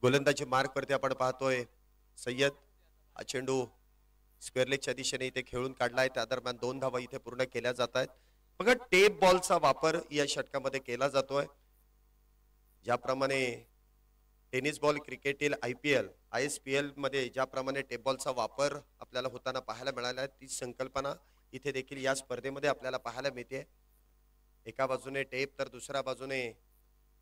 गोलंदाजी मार्क वरती आपण पाहतोय सय्यद. हा चेंडू स्क्वेअर लेगच्या दिशेने इथे खेळून काढलाय. त्या दरम्यान 2 धावा इथे पूर्ण केल्या जात आहेत. बघा टेप बॉलचा वापर या षटकामध्ये केला जातोय. ज्याप्रमाणे टेनिस बॉल क्रिकेटील IPL ISPL मध्ये ज्याप्रमाणे टेप बॉलचा वापर आपल्याला होताना पाहायला मिळाला ती संकल्पना इथे देखील या स्पर्धेमध्ये आपल्याला पाहायला मिळते. एका बाजूने टेप तर दुसऱ्या बाजूने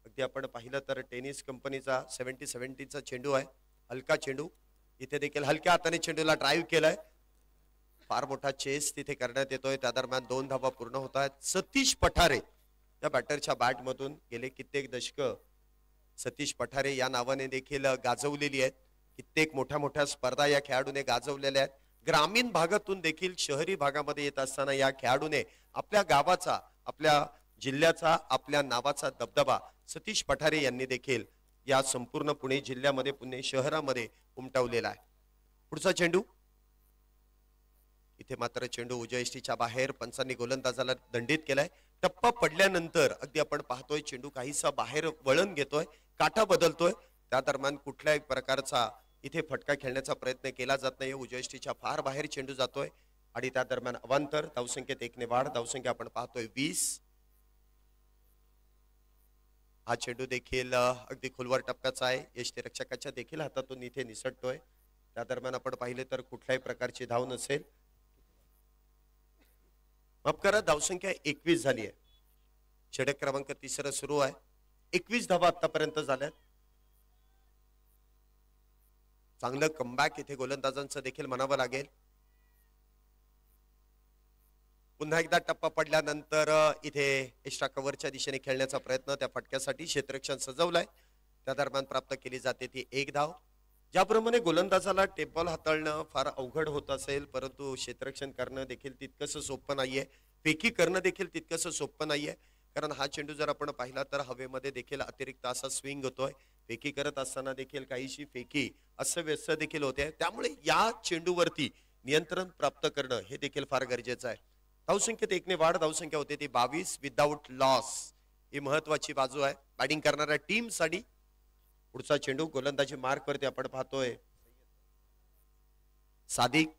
अगदी आपण पाहिलं तर टेनिस कंपनीचा 70-70चा चेंडू आहे. हलका चेंडू. इथे देखील हलक्या हाताने चेंडूला ड्राईव्ह केलाय. फार मोठा चेस तिथे करण्यात येतोय. त्या दरम्यान 2 धावा पूर्ण होत आहेत. सतीश पठारे या बॅटरच्या बॅट मधून गेले कित्येक दशक सतीश पठारे या नावाने देखील गाजवलेली आहेत. कित्येक मोठ्या मोठ्या स्पर्धा या खेळाडूने गाजवलेल्या आहेत. ग्रामीण भागातून देखील शहरी भागामध्ये येत असताना या खेळाडूने आपल्या गावाचा, आपल्या जिल्ह्याचा, आपल्या नावाचा दबदबा सतीश पठारे यांनी देखील या संपूर्ण पुणे जिल्ह्यामध्ये, पुणे शहरामध्ये उमटवलेला आहे. पुढचा चेंडू इथे मात्र चेंडू उजयष्टीच्या बाहेर. पंचांनी गोलंदाजाला दंडित केलाय. टप्पा पडल्यानंतर अगदी आपण पाहतोय चेंडू काहीसा बाहेर वळण घेतोय, काटा बदलतोय. त्या दरम्यान कुठल्याही प्रकारचा इथे फटका खेळण्याचा प्रयत्न केला जात नाही. उजयष्टीच्या फार बाहेर चेंडू जातोय आणि त्या दरम्यान अवांतर. धावसंख्येत 1 ने वाढ. धावसंख्या आपण पाहतोय 20. हा चेंडू देखील अगदी खोलवर टप्प्याचा आहे. यष्टीरक्षकाच्या देखील हातातून इथे निसटतोय. त्या दरम्यान आपण पाहिले तर कुठल्याही प्रकारची धाव नसेल. माफ करा, धावसंख्या 21 झाली आहे. षटक क्रमांक 3 सुरू आहे. 21 धावा आतापर्यंत झाल्यात. चांगलं कमबॅक इथे गोलंदाजांचं देखील म्हणावं लागेल. पुन्हा एकदा टप्पा पडल्यानंतर इथे एक्स्ट्रा कव्हरच्या दिशेने खेळण्याचा प्रयत्न, त्या फटक्यासाठी क्षेत्ररक्षण सजवलंय, त्या दरम्यान प्राप्त केली जाते ती 1 धाव. ज्याप्रमाणे गोलंदाजाला टेप बॉल हाताळणं फार अवघड होत असेल, परंतु क्षेत्ररक्षण करणं देखील तितकंसं सोपं नाहीये, फेकी करणं देखील तितकंसं सोपं नाहीये. कारण हा चेंडू जर आपण पाहिला तर हवेमध्ये देखील अतिरिक्त असा स्विंग होतोय, फेकी करत असताना देखील काहीशी फेकी अस्वस्थ देखील होते. त्यामुळे या चेंडूवरती नियंत्रण प्राप्त करणं हे देखील फार गरजेचं आहे. धावसंख्येत 1 ने वाढ, धावसंख्या होते ती 22 विदाऊट लॉस, ही महत्वाची बाजू आहे बॅटिंग करणाऱ्या टीम साठी. पुढचा चेंडू गोलंदाजी मार्क वरती आपण पाहतोय सादिक.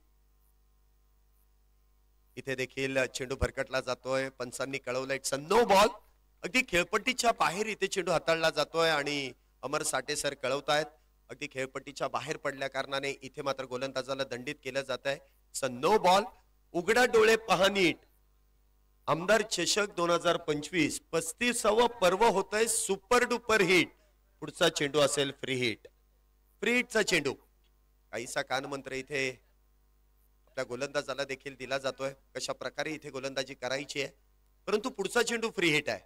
इथे देखील चेंडू भरकटला जातोय, पंचांनी कळवलंय इट्स अ नो बॉल. अगदी खेळपट्टीच्या बाहेर इथे चेंडू हाताळला जातोय आणि अमर साठे सर कळवतायत अगदी खेळपट्टीच्या बाहेर पडल्या कारणाने इथे मात्र गोलंदाजाला दंडित केलं जात आहे. It's a no ball. उघडा डोळे पहा नीट, आमदार चषक 2025 35व पर्व होतंय सुपर डुपर हिट. पुढचा चेंडू असेल फ्री हिट. फ्री हिटचा चेंडू काहीसा कानमंत्र इथे आपल्या गोलंदाजाला देखील दिला जातोय, कशा प्रकारे इथे गोलंदाजी करायची आहे. परंतु पुढचा चेंडू फ्री हिट आहे.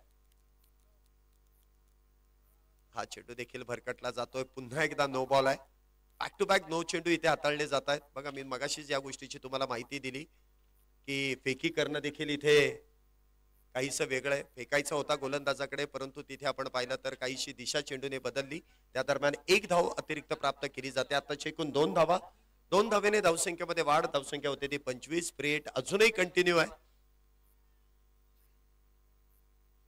हा चेंडू देखील भरकटला जातोय, पुन्हा एकदा नो बॉल आहे. बॅक टू बॅक नो चेंडू इथे हाताळले जात आहेत. बघा मी मगाशीच या गोष्टीची तुम्हाला माहिती दिली की फेकी करणं देखील इथे काहीसं वेगळं आहे. फेकायचा होता गोलंदाजाकडे, परंतु तिथे आपण पाहिलं तर काहीशी दिशा चेंडूने बदलली, त्या दरम्यान 1 धाव अतिरिक्त प्राप्त केली जाते. आता एकूण 2 धावा, 2 धावेने धावसंख्येमध्ये वाढ, धावसंख्या होते ती 25. फ्री हिट अजूनही कंटिन्यू आहे.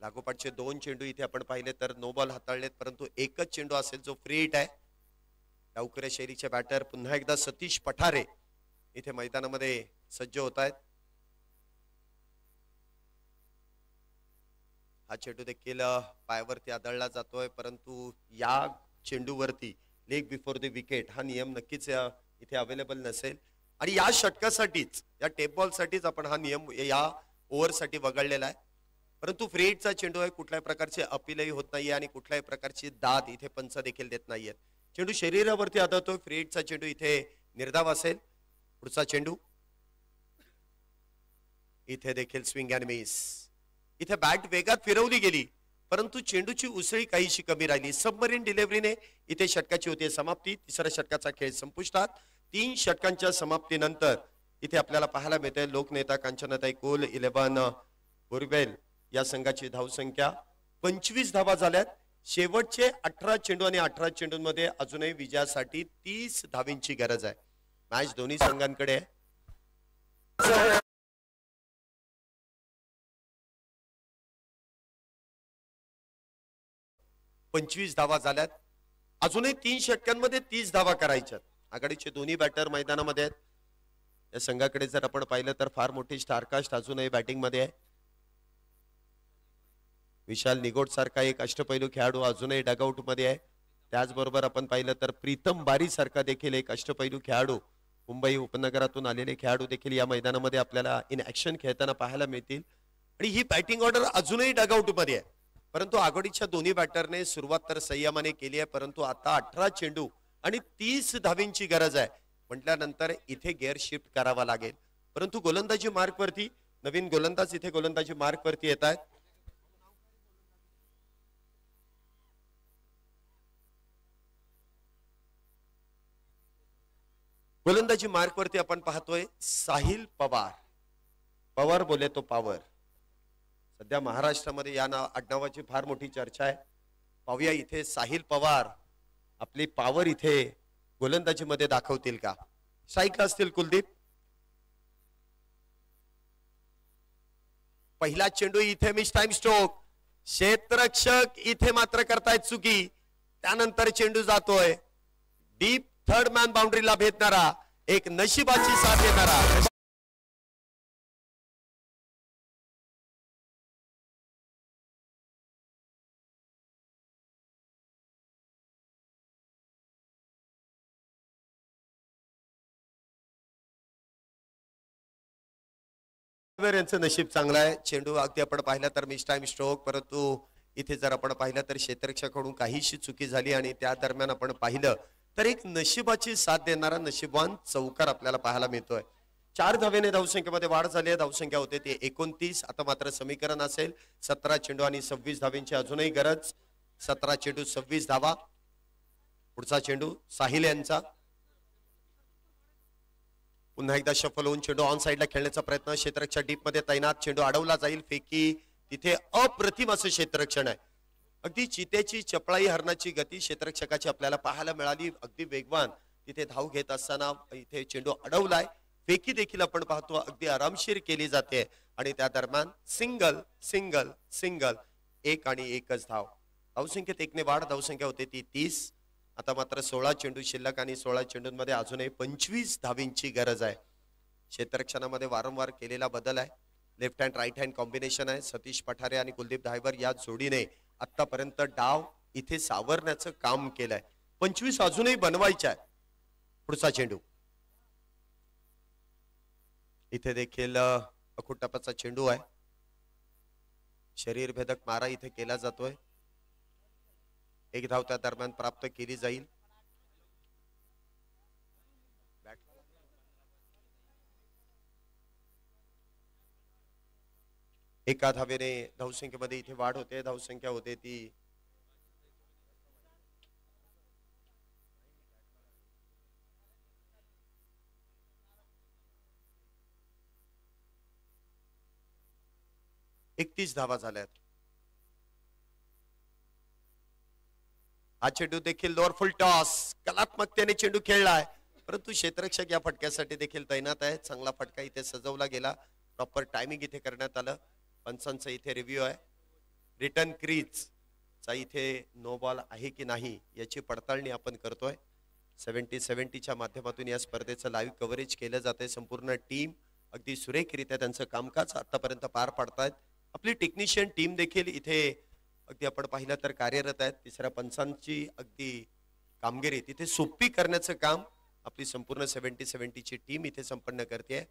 लागोपाठचे 2 चेंडू इथे आपण पाहिले तर नो बॉल हाताळलेत, परंतु एकच चेंडू असेल जो फ्री हिट आहे. डावखुऱ्या शैलीचे बॅटर पुन्हा एकदा सतीश पठारे इथे मैदानामध्ये सज्ज होत आहेत. हा चेंडू देखील पायावरती आदळला जातोय, परंतु या चेंडूवरती लेग बिफोर द विकेट हा नियम नक्कीच इथे अवेलेबल नसेल. आणि या षटकासाठीच, या टेप बॉल साठीच आपण हा नियम या ओव्हरसाठी वगळलेला आहे. परंतु फ्री हिटचा चेंडू आहे, कुठल्याही प्रकारचे अपीलही होत नाहीये आणि कुठल्याही प्रकारची दाद इथे पंच देखील देत नाहीयेत. चेंडू शरीरावरती आदळतोय. फ्री हिटचा चेंडू इथे निर्धाव असेल. पुढचा चेंडू इथे देखील स्विंग अँड मिस. इथे बॅट वेगात फिरवली गेली, परंतु चेंडूची उसळी काहीशी कमी राहिली. सबमरीन डिलिव्हरीने इथे षटकाची होती समाप्ती. तिसऱ्या षटकाचा खेळ संपुष्टात. 3 षटकांच्या समाप्तीनंतर इथे आपल्याला पाहायला मिळते लोकनेता कांचनाताई कोल 11 बोरवेल या संघाची धावसंख्या 25 धावा झाल्यात. शेवटचे 18 चेंडू आणि 18 चेंडूंमध्ये अजूनही विजयासाठी 30 धावींची गरज आहे. मॅच दोन्ही संघांकडे आहे. 25 धावा झाल्यात. अजूनही 3 षटकांमध्ये 30 धावा करायच्यात. आघाडीचे दोन्ही बॅटर मैदानामध्ये आहेत. या संघाकडे जर आपण पाहिलं तर फार मोठी स्टारकास्ट अजूनही बॅटिंग मध्ये आहे. विशाल निगोड सारखा एक अष्टपैलू खेळाडू अजूनही डगआउट मध्ये आहे. त्याचबरोबर आपण पाहिलं तर प्रीतम बारी सारखा देखील एक अष्टपैलू खेळाडू, मुंबई उपनगरातून आलेले खेळाडू देखील या मैदानामध्ये आपल्याला इन ऍक्शन खेळताना पाहायला मिळतील. आणि ही बॅटिंग ऑर्डर अजूनही डगआउट मध्ये आहे. परंतु आघाडीच्या दोन्ही बॅटरने सुरुवात तर संयमाने केली आहे, परंतु आता 18 चेंडू आणि 30 धावींची गरज आहे म्हटल्यानंतर इथे गिअर शिफ्ट करावा लागेल. परंतु गोलंदाजी मार्क वरती नवीन गोलंदाज इथे गोलंदाजी मार्क वरती येत आहेत. गोलंदाजी मार्क वरती आपण पाहतोय साहिल पवार. पवार बोले तो पावर. सध्या महाराष्ट्रामध्ये या आडनावाची फार मोठी चर्चा आहे. पाहूया इथे साहिल पवार आपली पॉवर इथे गोलंदाजी मध्ये दाखवतील का. स्ट्राईकला असतील कुलदीप. पहिला चेंडू इथे मिस टाइम स्ट्रोक. क्षेत्ररक्षक इथे मात्र करतायत चुकी. त्यानंतर चेंडू जातोय डीप थर्ड मॅन बाउंड्रीला भेटणारा एक नशिबाची साथ देणारा. यांचं नशीब चांगलं आहे. चेंडू अगदी आपण पाहिलं तर मिस टाइम स्ट्रोक, परंतु इथे जर आपण पाहिलं तर क्षेत्ररक्षकाकडून काहीशी चुकी झाली आणि त्या दरम्यान आपण पाहिलं तर एक नशिबाची साथ देणारा नशिबवान चौकार आपल्याला पाहायला मिळतोय. 4 धावेने धावसंख्येमध्ये वाढ झाली आहे. धावसंख्या होते ती 29. आता मात्र समीकरण असेल 17 चेंडू आणि 26 धावेंची अजूनही गरज. 17 चेंडू 26 धावा. पुढचा चेंडू साहिल यांचा. पुन्हा एकदा शफल होऊन चेंडू ऑन साइडला खेळण्याचा प्रयत्न. क्षेत्ररक्षक डीप मध्ये तैनात. चेंडू अडवला जाईल. फेकी तिथे अप्रतिम असं क्षेत्ररक्षण आहे. अगदी चितेची चपळाई हरणाची गती क्षेत्ररक्षकाची आपल्याला पाहायला मिळाली. अगदी वेगवान तिथे धाव घेत असताना इथे चेंडू अडवलाय. फेकी देखील आपण पाहतो अगदी आरामशीर केली जाते आणि त्या दरम्यान सिंगल सिंगल सिंगल 1 आणि 1च धाव. धावसंख्येत 1 ने वाढ. धावसंख्या होते ती 30. आता मात्र 16 चेंडू शिल्लक आणि 16 चेंडूंमध्ये अजूनही 25 धावींची गरज आहे. क्षेत्ररक्षणामध्ये वारंवार केलेला बदल आहे. Left hand right hand combination आहे. सतीश पठारे आणि कुलदीप धायवर या जोडीने आतापर्यंत डाव इथे सावरण्याचं काम केलंय. 25 अजूनही बनवायचे आहे. पुढचा चेंडू इथे देखील अखूट टप्प्याचा चेंडू आहे. शरीर भेदक मारा इथे केला जातोय. 1 धाव त्या दरम्यान प्राप्त केली जाईल. एका धावेने धावसंख्येमध्ये इथे वाढ होते. धावसंख्या होते ती 31 धावा झाल्यात. हा चेंडू देखील लोअर फुल टॉस कलात्मकतेने चेंडू खेळलाय. परंतु क्षेत्ररक्षक या फटक्यासाठी देखील तैनात आहे. चांगला फटका इथे सजवला गेला. प्रॉपर टायमिंग इथे करण्यात आलं. पंचांचा इथे रिव्ह्यू आहे. रिटर्न क्रीज चा इथे नो बॉल आहे की नाही याची पडताळणी आपण करतोय. 70-70च्या माध्यमातून या स्पर्धेचं लाईव्ह कव्हरेज केलं जाते. संपूर्ण टीम अगदी सुरेखरित्या त्यांचं कामकाज आतापर्यंत पार पाडतायत. आपली टेक्निशियन टीम देखील इथे अगदी आपण पाहिलं तर कार्यरत आहेत. तिसऱ्या पंचांची अगदी कामगिरी तिथे सोपी करण्याचं काम आपली संपूर्ण 70-70ची टीम इथे संपन्न करते.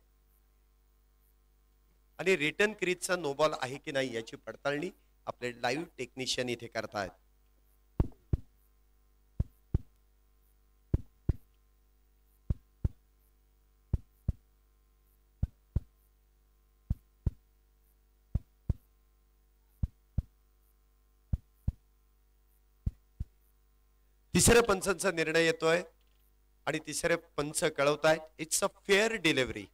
आणि रिटर्न क्रीजचा नो बॉल आहे की नाही याची पडताळणी आपले लाईव्ह टेक्निशियन इथे करतायत. तिसऱ्या पंचांचा निर्णय येतोय आणि तिसरे पंच कळवतायत इट्स अ फेअर डिलिव्हरी.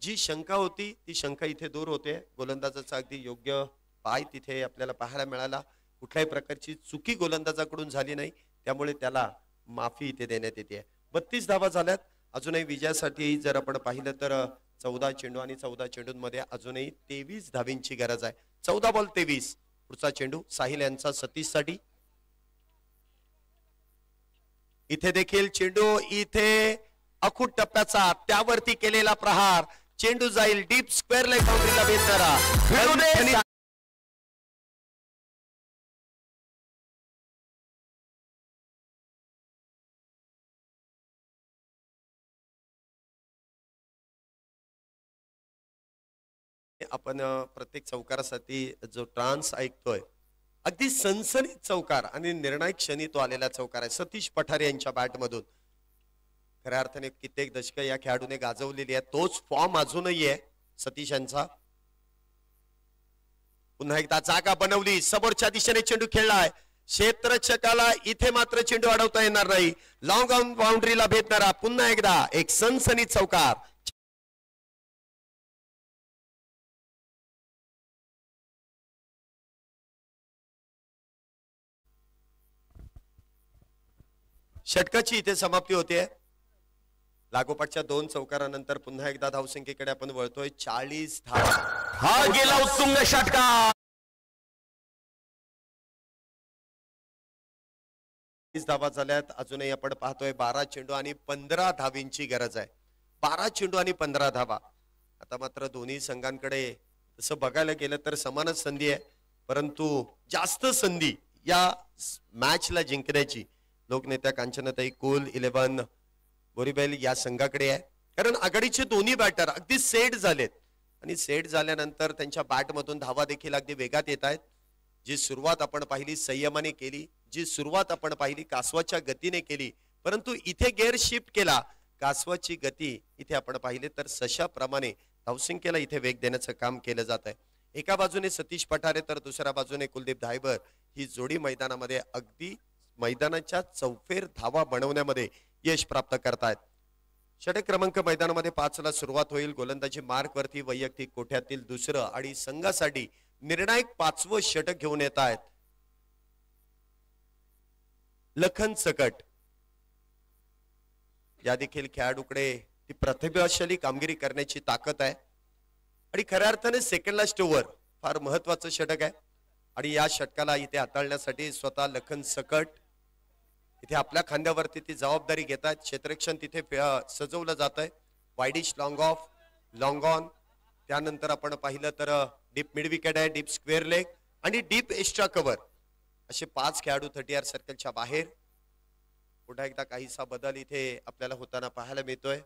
जी शंका होती ती शंका इथे दूर होते. गोलंदाजाचा अगदी योग्य पाय तिथे आपल्याला पाहायला मिळाला. कुठल्याही प्रकारची चुकी गोलंदाजाकडून झाली नाही. त्यामुळे त्याला माफी इथे देण्यात येते. 32 धावा झाल्यात. अजूनही विजयासाठी जर आपण पाहिलं तर 14 चेंडू आणि 14 चेंडूंमध्ये अजूनही 23 धावींची गरज आहे. 14 बॉल 23. पुढचा चेंडू साहिल यांचा सतीश साठी. इथे देखील चेंडू इथे अखूट टप्प्याचा त्यावरती केलेला प्रहार. चेंडू जाईल डीप स्क्वेअर लेग बाउंड्रीला भेटणारा. आपण प्रत्येक चौकारासाठी जो ट्रान्स ऐकतोय अगदी सनसनीत चौकार आणि निर्णायक क्षणी तो आलेला चौकार आहे सतीश पठारे यांच्या बॅट मधून. खऱ्या अर्थाने कित्येक दशकं या खेळाडूने गाजवलेली आहे. तोच फॉर्म अजूनही आहे सतीश यांचा. पुन्हा एकदा जागा बनवली. समोरच्या दिशेने चेंडू खेळलाय. क्षेत्ररक्षकाला इथे मात्र चेंडू अडवता येणार नाही. लॉंग ऑन बाउंड्रीला भेटणारा पुन्हा एकदा एक सनसनीत चौकार. षटकाची इथे समाप्ती होते. लागोपाठच्या 2 चौकारानंतर पुन्हा एकदा धावसंख्येकडे आपण वळतोय. 40 धावा. हा गेला उत्तुंग षटकार. 30 धावा झाल्यात. अजूनही आपण पाहतोय 12 चेंडू आणि 15 धावींची गरज आहे. 12 चेंडू आणि 15 धावा. आता मात्र दोन्ही संघांकडे तसं बघायला गेलं तर समानच संधी आहे. परंतु जास्त संधी या मॅचला जिंकण्याची लोकनेत्या कांचनताई कुल 11 बोरीबेल या संघाकडे आहे. कारण आघाडीचे दोन्ही बॅटर अगदी सेट झालेत आणि सेट झाल्यानंतर त्यांच्या बॅट मधून धावा देखील अगदी वेगात येत आहेत. जी सुरुवात आपण पाहिली संयमाने केली. जी सुरुवात आपण पाहिली कासवाच्या गतीने केली, परंतु इथे गेअर शिफ्ट केला. कासवाची गती इथे आपण पाहिले तर सशाप्रमाणे धावसंख्येला इथे वेग देण्याचं काम केलं जात आहे. एका बाजूने सतीश पठारे तर दुसऱ्या बाजूने कुलदीप धायबर ही जोडी मैदानामध्ये अगदी मैदानाच्या चौफेर धावा बनवण्यामध्ये यश प्राप्त करतायत. षटक क्रमांक मैदानामध्ये 5 ला सुरुवात होईल. गोलंदाजी मार्क वरती वैयक्तिक कोठ्यातील दुसरं आणि संघासाठी निर्णायक 5वं षटक घेऊन येत आहेत लखन सकट. या देखील खेळाडूकडे ती प्रतिभाशाली कामगिरी करण्याची ताकद आहे आणि खऱ्या अर्थाने सेकंड लास्ट ओव्हर फार महत्वाचं षटक आहे आणि या षटकाला इथे हाताळण्यासाठी स्वतः लखन सकट इथे आपल्या खांद्यावरती ती जबाबदारी घेतात. क्षेत्ररक्षण तिथे सजवलं जात आहे. Widish long of, long on, त्यानंतर आपण पाहिलं तर डीप मिड विकेट आहे, डीप स्क्वेअर लेग आणि डीप एक्स्ट्रा कव्हर असे 5 खेळाडू 30 सर्कलच्या बाहेर. पुन्हा एकदा काहीसा बदल इथे आपल्याला होताना पाहायला मिळतोय.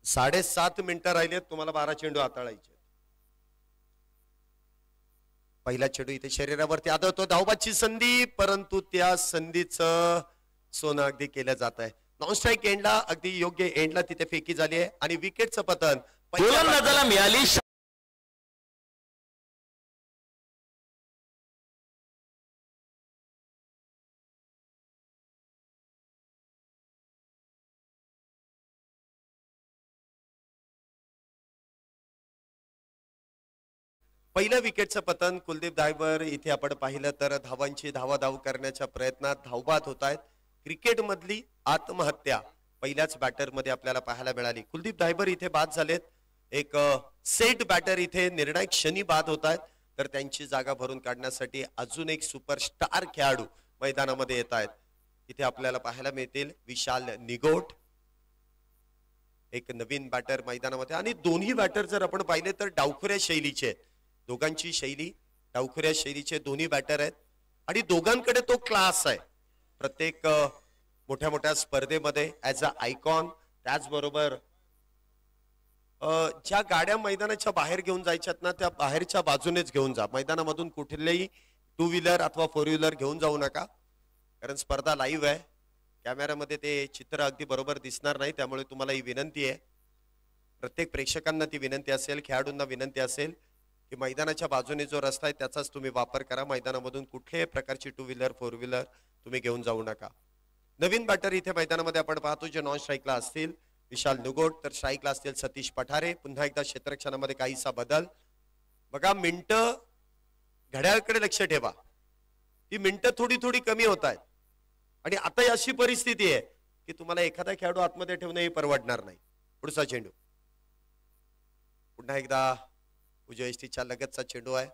साडेसात मिनिटं राहिलेत, तुम्हाला 12 चेंडू हाताळायचे. पहिला चेंडू इथे शरीरावरती आदळतो, धावबाची संधी, परंतु त्या संधीचं सोनं अगदी केलं जात आहे. नॉन स्ट्राईक एंडला अगदी योग्य एंडला तिथे फेकी झाली आहे आणि विकेटचं पतन गोलंदाजाला मिळाली. पहिल्या विकेटचं पतन कुलदीप धायबर. इथे आपण पाहिलं तर धावांची धावाधाव करण्याच्या प्रयत्नात धावबाद होत आहेत. क्रिकेट मधली आत्महत्या पहिल्याच बॅटर मध्ये आपल्याला पाहायला मिळाली. कुलदीप धायबर इथे बाद झालेत. एक सेट बॅटर इथे निर्णायक क्षणी बाद होत आहेत, तर त्यांची जागा भरून काढण्यासाठी अजून एक सुपरस्टार खेळाडू मैदानामध्ये येत आहेत. इथे आपल्याला पाहायला मिळतील विशाल निगोट, एक नवीन बॅटर मैदानामध्ये. आणि दोन्ही बॅटर जर आपण पाहिले तर डावखुऱ्या शैलीचे आहेत. दोघांची शैली डावखुऱ्या शैलीचे दोन्ही बॅटर आहेत आणि दोघांकडे तो क्लास आहे. प्रत्येक मोठ्या मोठ्या स्पर्धेमध्ये ऍज अ आयकॉन, त्याचबरोबर ज्या गाड्या मैदानाच्या बाहेर घेऊन जायच्यात ना, त्या बाहेरच्या बाजूनेच घेऊन जा. मैदानामधून कुठलेही 2 व्हीलर अथवा 4 व्हीलर घेऊन जाऊ नका, कारण स्पर्धा लाईव्ह आहे. कॅमेऱ्यामध्ये ते चित्र अगदी बरोबर दिसणार नाही, त्यामुळे तुम्हाला ही विनंती आहे, प्रत्येक प्रेक्षकांना ती विनंती असेल, खेळाडूंना विनंती असेल की मैदानाच्या बाजूने जो रस्ता आहे त्याचाच तुम्ही वापर करा. मैदानामधून कुठल्याही प्रकारची 2 व्हीलर 4 व्हीलर तुम्ही घेऊन जाऊ नका. नवीन बॅटर इथे मैदानामध्ये आपण पाहतो जे नॉन स्ट्राईकला असतील विशाल निगोट, तर स्ट्राईकला असतील सतीश पठारे. पुन्हा एकदा क्षेत्ररक्षणामध्ये काहीसा बदल. बघा मिनिटं, घड्याळकडे लक्ष ठेवा, ही मिनिटं थोडी थोडी कमी होत आहेत आणि आता अशी परिस्थिती आहे की तुम्हाला एखादा खेळाडू आतमध्ये ठेवणं हे परवडणार नाही. पुढचा चेंडू पुन्हा एकदा उजव्या यष्टीच्या लगतचा चेंडू आहे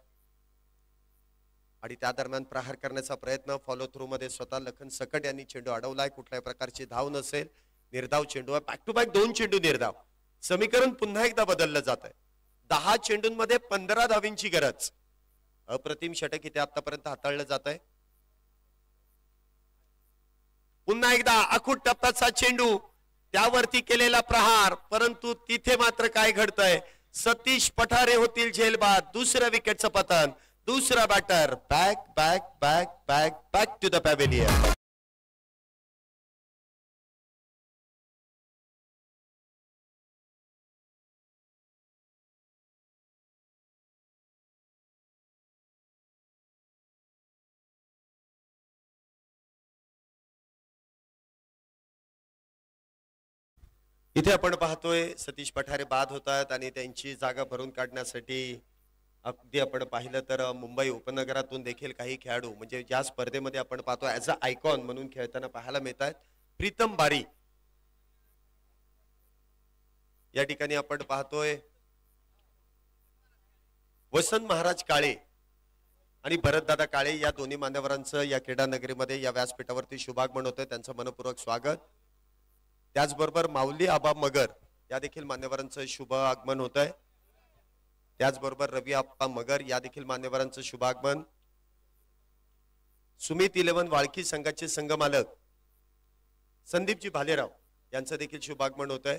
आणि त्या दरम्यान प्रहार करण्याचा प्रयत्न, फॉलो थ्रू मध्ये स्वतः लखन सकट यांनी चेंडू अडवलाय. कुठल्याही प्रकारची धाव नसेल, निर्धाव चेंडू आहे. बॅक टू बॅक 2 चेंडू निर्धाव. समीकरण पुन्हा एकदा बदललं जात आहे. 10 चेंडूंमध्ये 15 धावींची गरज. अप्रतिम षटक इथे आतापर्यंत हाताळलं जात आहे. पुन्हा एकदा अखूट टप्प्याचा चेंडू, त्यावरती केलेला प्रहार, परंतु तिथे मात्र काय घडतंय, सतीश पठारे होतील झेलबाद. दुसऱ्या विकेटचं पतन. दुसरा batter back back back back back to the pavilion. इथे आपण पाहतोय सतीश पठारे बाद होत आहेत आणि त्यांची जागा भरून काढण्यासाठी अगदी आपण पाहिलं तर मुंबई उपनगरातून देखील काही खेळाडू म्हणजे ज्या स्पर्धेमध्ये आपण पाहतो ऍज अ आयकॉन म्हणून खेळताना पाहायला मिळत आहेत. प्रीतम बारी या ठिकाणी आपण पाहतोय, वसंत महाराज काळे आणि भरतदादा काळे या दोन्ही मान्यवरांचं या क्रीडा नगरीमध्ये या व्यासपीठावरती शुभागमन होतंय. त्यांचं मनपूर्वक स्वागत. त्याचबरोबर माऊली आबा मगर या देखील मान्यवरांचं शुभ आगमन होत आहे. त्याचबरोबर रवी आप्पा मगर या देखील मान्यवरांचं शुभागमन. सुमित 11 वाळकी संघाचे संघमालक संदीपजी भालेराव यांचं देखील शुभागमन होत आहे.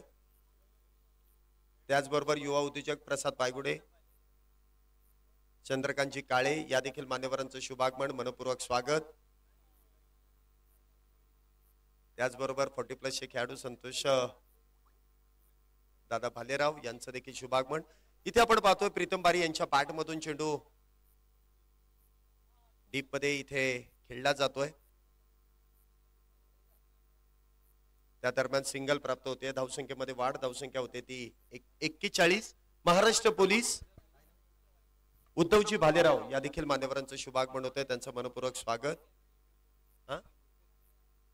त्याचबरोबर युवा उद्योजक प्रसाद पायगुडे, चंद्रकांतजी काळे या देखील मान्यवरांचं शुभागमन, मनपूर्वक स्वागत. त्याचबरोबर 40+ खेळाडू संतोष दादा भालेराव यांचं देखील शुभागमन. इथे आपण पाहतोय प्रीतम बारी यांच्या बॅट मधून चेंडू डीप मध्ये इथे खेळला जातोय. त्या दरम्यान सिंगल प्राप्त होते. धावसंख्येमध्ये वाढ, धावसंख्या होते ती 41. महाराष्ट्र पोलीस उद्धवजी भालेराव या देखील मान्यवरांचं शुभागमन होतंय, त्यांचं मनपूर्वक स्वागत.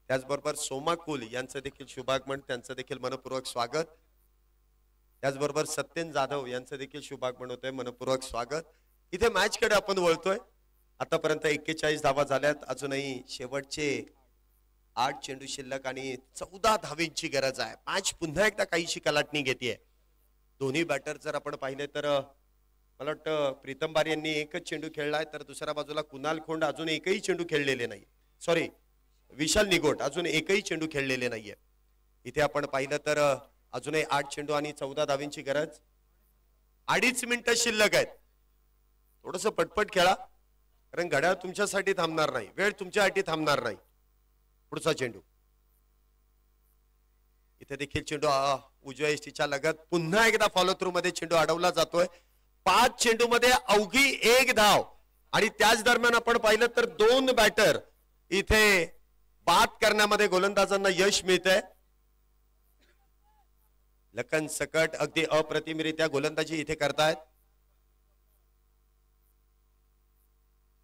त्याचबरोबर सोमा कुल यांचं देखील शुभागमन, त्यांचं देखील मनपूर्वक स्वागत. त्याचबरोबर सत्येन जाधव यांचं देखील शुभागमन होतंय, मनपूर्वक स्वागत. इथे मॅच कडे आपण वळतोय. आतापर्यंत 41 धावा झाल्यात. अजूनही शेवटचे 8 चेंडू शिल्लक आणि 14 धावेंची गरज आहे. मॅच पुन्हा एकदा काहीशी कलाटणी घेतेय. दोन्ही बॅटर जर आपण पाहिले तर मला वाटतं प्रीतम बारी यांनी एकच चेंडू खेळलाय, तर दुसऱ्या बाजूला कुणाल खोंड अजून एकही चेंडू खेळलेले नाही. सॉरी, विशाल निगोट अजून एकही चेंडू खेळलेले नाहीये. इथे आपण पाहिलं तर अजूनही 8 चेंडू आणि 14 धावेंची गरज. 2.5 मिनिटं शिल्लक आहेत. थोडस पटपट खेळा, कारण घड्याळ तुमच्यासाठी थांबणार नाही, वेळ तुमच्यासाठी थांबणार नाही. पुढचा चेंडू इथे देखील चेंडू उजव्या एसटीच्या लगत पुन्हा एकदा फॉलो थ्रू मध्ये चेंडू अडवला जातोय. 5 चेंडू मध्ये अवघी 1 धाव आणि त्याच दरम्यान आपण पाहिलं तर 2 बॅटर इथे बाद करण्यामध्ये गोलंदाजांना यश मिळतंय. लखन सकट अगदी अप्रतिमरित्या गोलंदाजी इथे करतायत.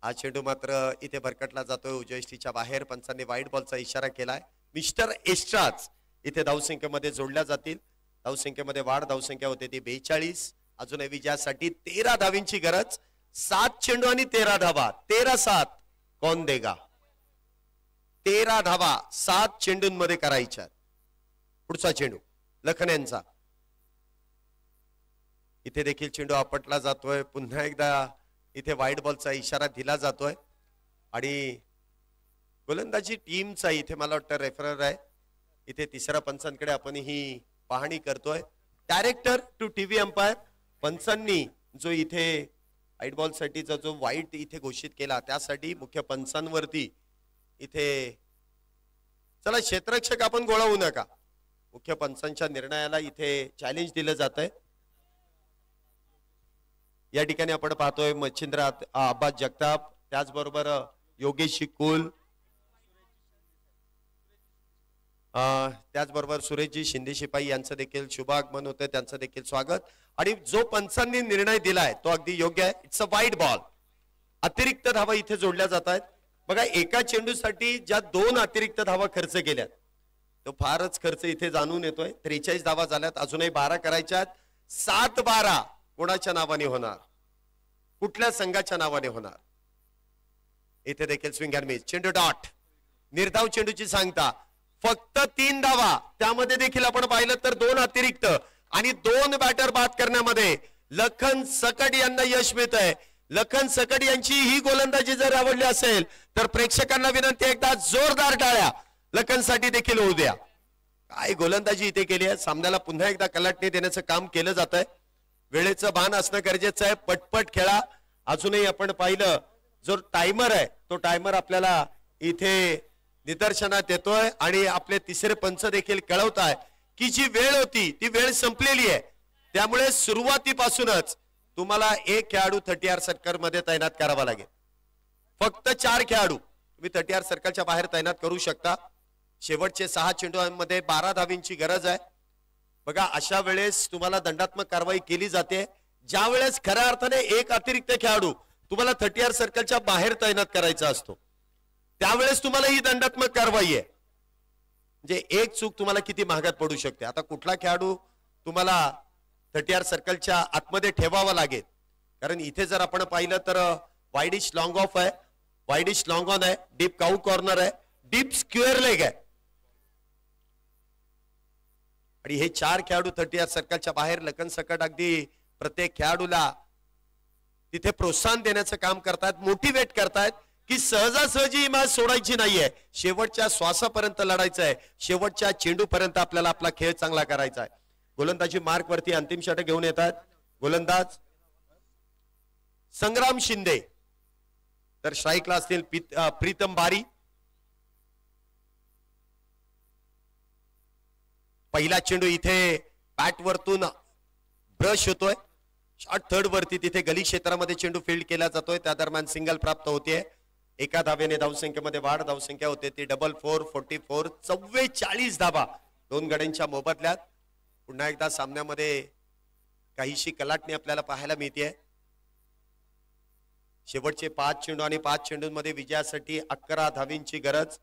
हा चेंडू मात्र इथे भरकटला जातोय उजव्या एसटीच्या बाहेर. पंचांनी वाईट बॉलचा इशारा केलाय. मिस्टर एक्स्ट्राच इथे धावसंख्येमध्ये जोडल्या जातील. धावसंख्येमध्ये वाढ, धावसंख्या होते ती 42. अजूनही विजयासाठी 13 धावींची गरज. 7 चेंडू आणि 13 धावा. 13-7 कोण देगा. 13 धावा 7 चेंडूंमध्ये करायच्या. पुढचा चेंडू लखन यांचा. इथे देखील चेंडू आपटला जातोय. पुन्हा एकदा इथे वाईट बॉलचा इशारा दिला जातोय आणि गोलंदाजी टीमचा इथे मला वाटतं रेफरर आहे. इथे तिसऱ्या पंचांकडे आपण ही पाहणी करतोय. Director to TV umpire. पंचांनी जो इथे वाईट बॉल साठीचा जो वाईट इथे घोषित केला त्यासाठी मुख्य पंचांवरती इथे चला क्षेत्ररक्षक आपण गोळा होऊ नका. मुख्य पंचांच्या निर्णयाला इथे चॅलेंज दिलं जात आहे. या ठिकाणी आपण पाहतोय मच्छिंद्र अब्बास जगताप, त्याचबरोबर योगेश कुल, त्याचबरोबर सुरेशजी शिंदे शिपाई यांचं देखील शुभागमन होतं, त्यांचं देखील स्वागत. आणि जो पंचांनी निर्णय दिलाय तो अगदी योग्य आहे. इट्स अ वाईट बॉल. अतिरिक्त धावा इथे जोडल्या जात आहेत. बघा, एका चेंडूसाठी ज्या 2 अतिरिक्त धावा खर्च केल्यात तो फारच खर्च इथे जाणून येतोय. 43 धावा झाल्यात. अजूनही 12 करायच्यात. 7-12 कोणाच्या नावाने होणार, कुठल्या संघाच्या नावाने होणार. इथे देखील स्विंग अँड मिस. चेंडू डॉट. निर्धाव चेंडूची सांगता फक्त 3 धावा. त्यामध्ये देखील आपण पाहिलं तर 2 अतिरिक्त आणि 2 बॅटर बाद करण्यामध्ये लखन सकट यांना यश मिळत आहे. लखन सकट यांची ही गोलंदाजी जर आवडली असेल तर प्रेक्षकांना विनंती, एकदा जोरदार टाळ्या लखनसाठी देखील होऊ द्या. काय गोलंदाजी इथे केली आहे. सामन्याला पुन्हा एकदा कलाटणी देण्याचं काम केलं जात आहे. वेळेचं भान असणं गरजेचं आहे. पटपट खेळा. अजूनही आपण पाहिलं जो टायमर आहे तो टायमर आपल्याला इथे निदर्शनात येतोय आणि आपले तिसरे पंच देखील कळवताय की जी वेळ होती ती वेळ संपलेली आहे. त्यामुळे सुरुवातीपासूनच तुम्हाला 1 खेळाडू 30R सर्कल मध्ये तैनात करावा लागेल. फक्त 4 खेळाडू तुम्ही 30R सर्कलच्या बाहेर तैनात करू शकता. शेवटचे 6 चेंडूंमध्ये 12 धावींची गरज आहे. बघा, अशा वेळेस तुम्हाला दंडात्मक कारवाई केली जाते. ज्या वेळेस खऱ्या अर्थाने 1 अतिरिक्त खेळाडू तुम्हाला 30R सर्कलच्या बाहेर तैनात करायचा असतो त्यावेळेस तुम्हाला ही दंडात्मक कारवाई आहे. म्हणजे एक चूक तुम्हाला किती महागात पडू शकते. आता कुठला खेळाडू तुम्हाला 30R सर्कलच्या आतमध्ये ठेवावा लागेल, कारण इथे जर आपण पाहिलं तर वाईडिश लॉंग ऑफ आहे, वाईडिश लॉंग ऑन आहे, डीप काऊ कॉर्नर आहे, डीप स्क्वेअर लेग आहे आणि हे 4 खेळाडू 30R सर्कलच्या बाहेर. लखन सकट अगदी प्रत्येक खेळाडूला तिथे प्रोत्साहन देण्याचं काम करतात, मोटिवेट करतायत की सहजासहजी ही मॅच सोडायची नाहीये, शेवटच्या श्वासापर्यंत लढायचं आहे, शेवटच्या चेंडूपर्यंत आपल्याला आपला खेळ चांगला करायचा आहे. गोलंदाजी मार्क वरती अंतिम षटक घेऊन येतात गोलंदाज संग्राम शिंदे, तर स्ट्राईकला असतील प्रीतम बारी. पहिला चेंडू इथे बॅट वरतून ब्रश होतोय, शॉर्ट थर्ड वरती तिथे गली क्षेत्रामध्ये चेंडू फील्ड केला जातोय, त्या दरम्यान सिंगल प्राप्त होते. एका धावेने धावसंख्येमध्ये वाढ, धावसंख्या होते ती 44 44 धावा दोन गड्यांच्या मोबदल्यात. पुन्हा एकदा सामन्यामध्ये काहीशी कलाटणी आपल्याला पाहायला मिळते. शेवटचे 5 चेंडू आणि 5 चेंडूंमध्ये विजयासाठी 11 धावींची गरज.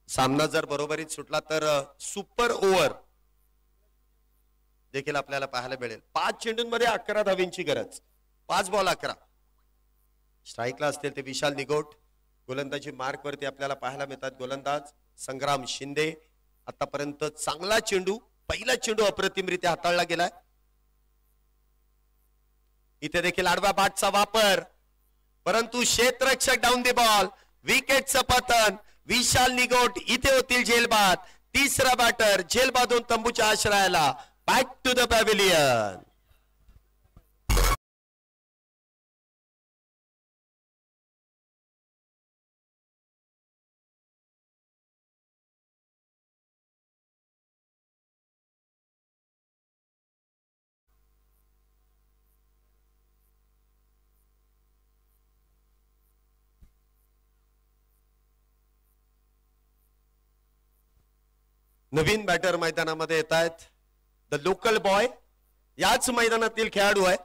सामना जर बरोबरीत सुटला तर सुपर ओव्हर देखील आपल्याला पाहायला मिळेल. 5 चेंडूंमध्ये 11 धावींची गरज, 5 बॉल 11. स्ट्राईकला असतील ते विशाल निगोट, गोलंदाजी मार्क वरती आपल्याला पाहायला मिळतात गोलंदाज संग्राम शिंदे. आतापर्यंत चांगला चेंडू, पहिला चेंडू अप्रतिमरित्या हाताळला गेलाय. इथे देखील आडव्या बॅटचा वापर, परंतु क्षेत्ररक्षक डाऊन द बॉल, विकेटचं पतन. विशाल निगोट इथे होतील झेलबाद. तिसरा बॅटर झेलबादून तंबूच्या आश्रयाला. Back to the pavilion. नवीन बॅटर मैदानामध्ये येत आहेत, द लोकल बॉय. याच मैदानातील खेळाडू आहे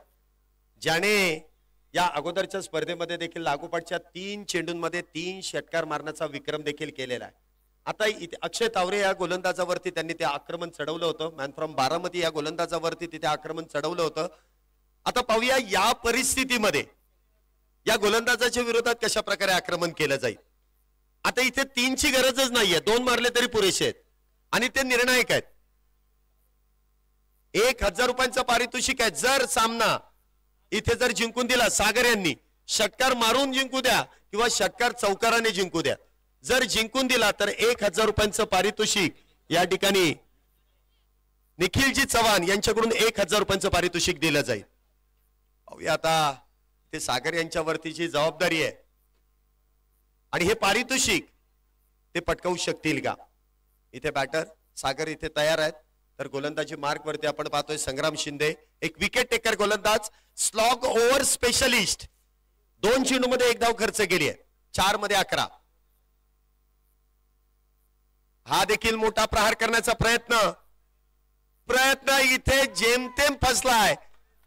ज्याने या अगोदरच्या स्पर्धेमध्ये देखील लागोपाठच्या 3 चेंडूंमध्ये 3 षटकार मारण्याचा विक्रम देखील केलेला आहे. आता अक्षय तावरे या गोलंदाजावरती त्यांनी ते आक्रमण चढवलं होतं. मॅन फ्रॉम बारामती या गोलंदाजावरती तिथे आक्रमण चढवलं होतं. आता पाहूया या परिस्थितीमध्ये या गोलंदाजाच्या विरोधात कशा प्रकारे आक्रमण केलं जाईल. आता इथे 3ची गरजच नाहीये, 2 मारले तरी पुरेसे आहेत आणि ते निर्णायक आहेत. 1000 रुपयांचं पारितोषिक आहे. जर सामना इथे जर जिंकून दिला सागर यांनी, षटकार मारून जिंकू द्या किंवा षटकार चौकाराने जिंकू द्या, जर जिंकून दिला तर 1000 रुपयांचं पारितोषिक या ठिकाणी निखिलजी चव्हाण यांच्याकडून 1000 रुपयांचं पारितोषिक दिलं जाईल. आता ते सागर यांच्यावरतीची जबाबदारी आहे आणि हे पारितोषिक ते पटकावू शकतील का. इथे बॅटर सागर इथे तयार आहेत, तर गोलंदाजी मार्क वरती आपण पाहतोय संग्राम शिंदे, एक विकेट टेकर गोलंदाज, स्लॉग ओव्हर स्पेशलिस्ट. 2 चेंडू मध्ये 1 धाव खर्च केली आहे, 4 मध्ये 11. हा देखील मोठा प्रहार करण्याचा प्रयत्न इथे जेमतेम फसलाय.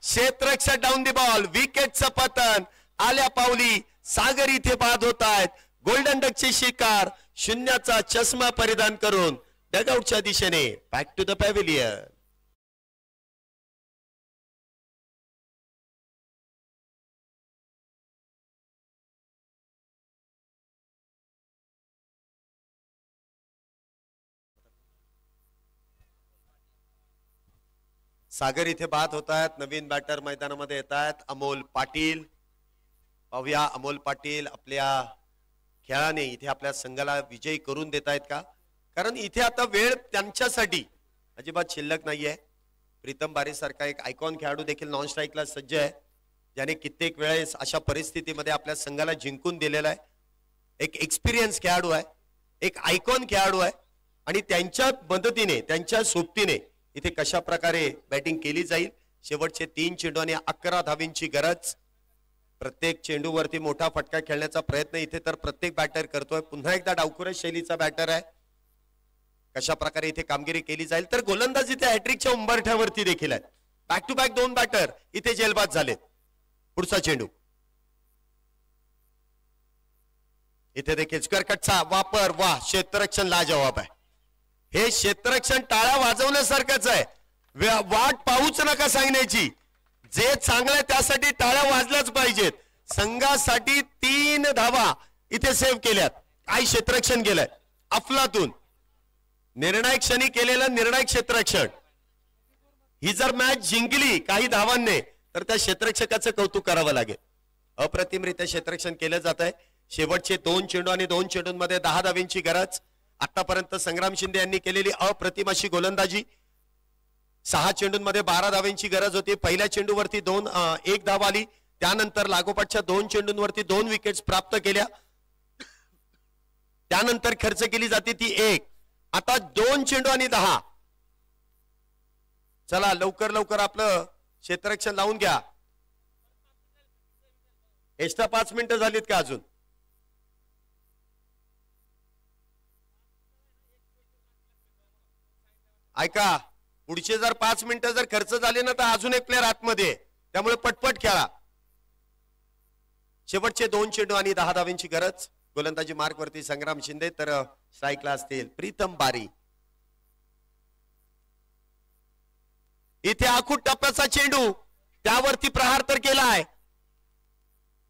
क्षेत्ररक्षक डाऊन दी बॉल, विकेटचं पतन. आल्या पावली सागर इथे बाद होत आहेत. गोल्डन डकचे शिकार शून्याचा चष्मा परिधान करून डगआउटच्या दिशेने बॅक टू द पॅव्हिलियन. सागर इथे बाद होत आहेत. नवीन बॅटर मैदानामध्ये येत आहेत अमोल पाटील. पाहूया अमोल पाटील आपल्या खेळाने इथे आपल्या संघाला विजयी करून देत आहेत का, कारण इथे आता वेळ त्यांच्यासाठी अजिबात शिल्लक नाहीये. प्रीतम बारी सारखा एक आयकॉन खेळाडू देखील नॉन स्ट्राईकला सज्ज आहे, ज्याने कित्येक वेळेस अशा परिस्थितीमध्ये आपल्या संघाला जिंकून दिलेला आहे. एक एक्सपिरियन्स खेळाडू आहे, एक आयकॉन खेळाडू आहे आणि त्यांच्या मदतीने त्यांच्या सोबतीने इथे कशा प्रकारे बॅटिंग केली जाईल. शेवटचे 3 चेंडू आणि 11 धावींची गरज. प्रत्येक चेंडूवरती मोठा फटका खेळण्याचा प्रयत्न इथे तर प्रत्येक बॅटर करतोय. पुन्हा एकदा डावखुरस शैलीचा बॅटर आहे. कशा प्रकारे इथे कामगिरी केली जाईल, तर गोलंदाज इथे हॅट्रिकच्या उंबरठ्यावरती देखील आहेत. बॅक टू बॅक 2 बॅटर इथे जेलबाद झालेत. पुढचा चेंडू इथे देखील स्क्वेअर कटचा वापर. वा, क्षेत्ररक्षण लाजवाब आहे. हे क्षेत्ररक्षण टाळ्या वाजवण्यासारखंच आहे. वाट पाहूच नका सांगण्याची. जे चांगलं त्यासाठी टाळ्या वाजल्याच पाहिजेत. संघासाठी 3 धावा इथे सेव्ह केल्यात. काय क्षेत्ररक्षण केलंय अफलातून. निर्णायक क्षणी केलेलं निर्णायक क्षेत्ररक्षण. ही जर मॅच जिंकली काही धावांनी तर त्या क्षेत्ररक्षकाचं कौतुक करावं लागेल. अप्रतिमरित्या क्षेत्ररक्षण केलं जात आहे. शेवटचे 2 चेंडू आणि 2 चेंडूंमध्ये 10 धावेंची गरज. आतापर्यंत संग्राम शिंदे यांनी केलेली अप्रतिम अशी गोलंदाजी. 6 चेंडूंमध्ये 12 धावेंची गरज होती. पहिल्या चेंडूवरती 1 धाव आली. त्यानंतर लागोपाठच्या 2 चेंडूंवरती 2 विकेट्स प्राप्त केल्या. त्यानंतर खर्च केली जाते ती 1. आता 2 चेंडू आणि 10. चला लवकर लवकर आपलं क्षेत्ररक्षण लावून घ्या. एक्स्ट्रा 5 मिनिटं झालीत का अजून? ऐका, पुढचे जर 5 मिनिटं जर खर्च झाले ना तर अजून एक प्लेअर आतमध्ये, त्यामुळे पटपट खेळा. शेवटचे 2 चेंडू आणि 10 धावेंची गरज. गोलंदाजी मार्क वरती संग्राम शिंदे, तर स्ट्राईकला असतील प्रीतम बारी. इथे आखूट टप्प्याचा चेंडू, त्यावरती प्रहार तर केलाय.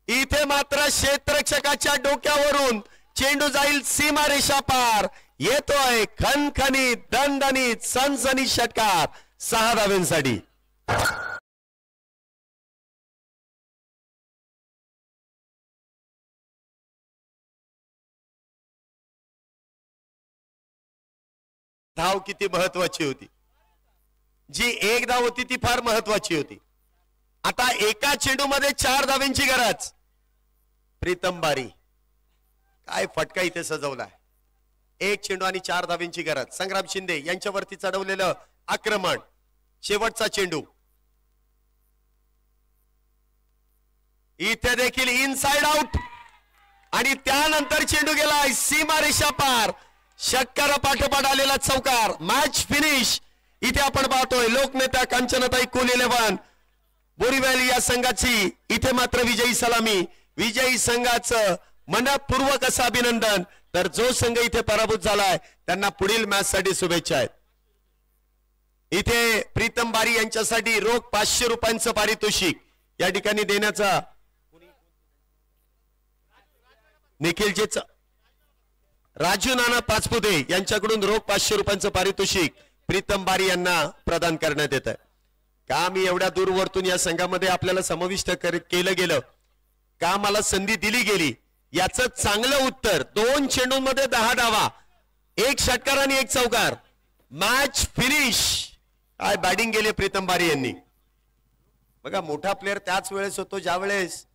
इथे मात्र क्षेत्ररक्षकाच्या डोक्यावरून चेंडू जाईल सीमारेषा पार. येतोय खणखणीत दणदणीत सनसनी षटकार 6 धावेंसाठी. धाव किती महत्वाची होती. जी 1 धाव होती ती फार महत्वाची होती. आता एका चेंडूमध्ये 4 धावेंची गरज. प्रीतम बारी, काय फटका इथे सजवलाय. 1 चेंडू आणि 4 धावेंची गरज. संग्राम शिंदे यांच्यावरती चढवलेलं आक्रमण. शेवटचा चेंडू इथे देखील इनसाइड आउट आणि त्यानंतर चेंडू गेलाय सीमारेषा पार. षटकार पाठोपाठ आलेला चौकार. Match finish. इथे आपण पाहतोय लोकनेत्या कांचनताई कोल 11 बोरीवली या संघाची इथे मात्र विजयी सलामी. विजयी संघाचं मनपूर्वक असं अभिनंदन. तर जो संघ इथे पराभूत झालाय त्यांना पुढील मॅच साठी शुभेच्छा आहेत. इथे प्रीतम बारी यांच्यासाठी रोख 500 रुपयांचं पारितोषिक या ठिकाणी देण्याचा निखिलचे राजू नाना पाचपुते यांच्याकडून रोख 500 रुपयांचं पारितोषिक प्रीतम बारी यांना प्रदान करण्यात येत आहे. का मी एवढ्या दूरवरतून या संघामध्ये आपल्याला समाविष्ट केलं गेलं, का मला संधी दिली गेली, याचं चांगलं उत्तर 2 चेंडूंमध्ये 10 धावा, 1 षटकार आणि 1 चौकार. Match finish. काय बॅटिंग केली प्रीतम बारी यांनी. बघा मोठा प्लेअर त्याच वेळेस होतो ज्या वेळेस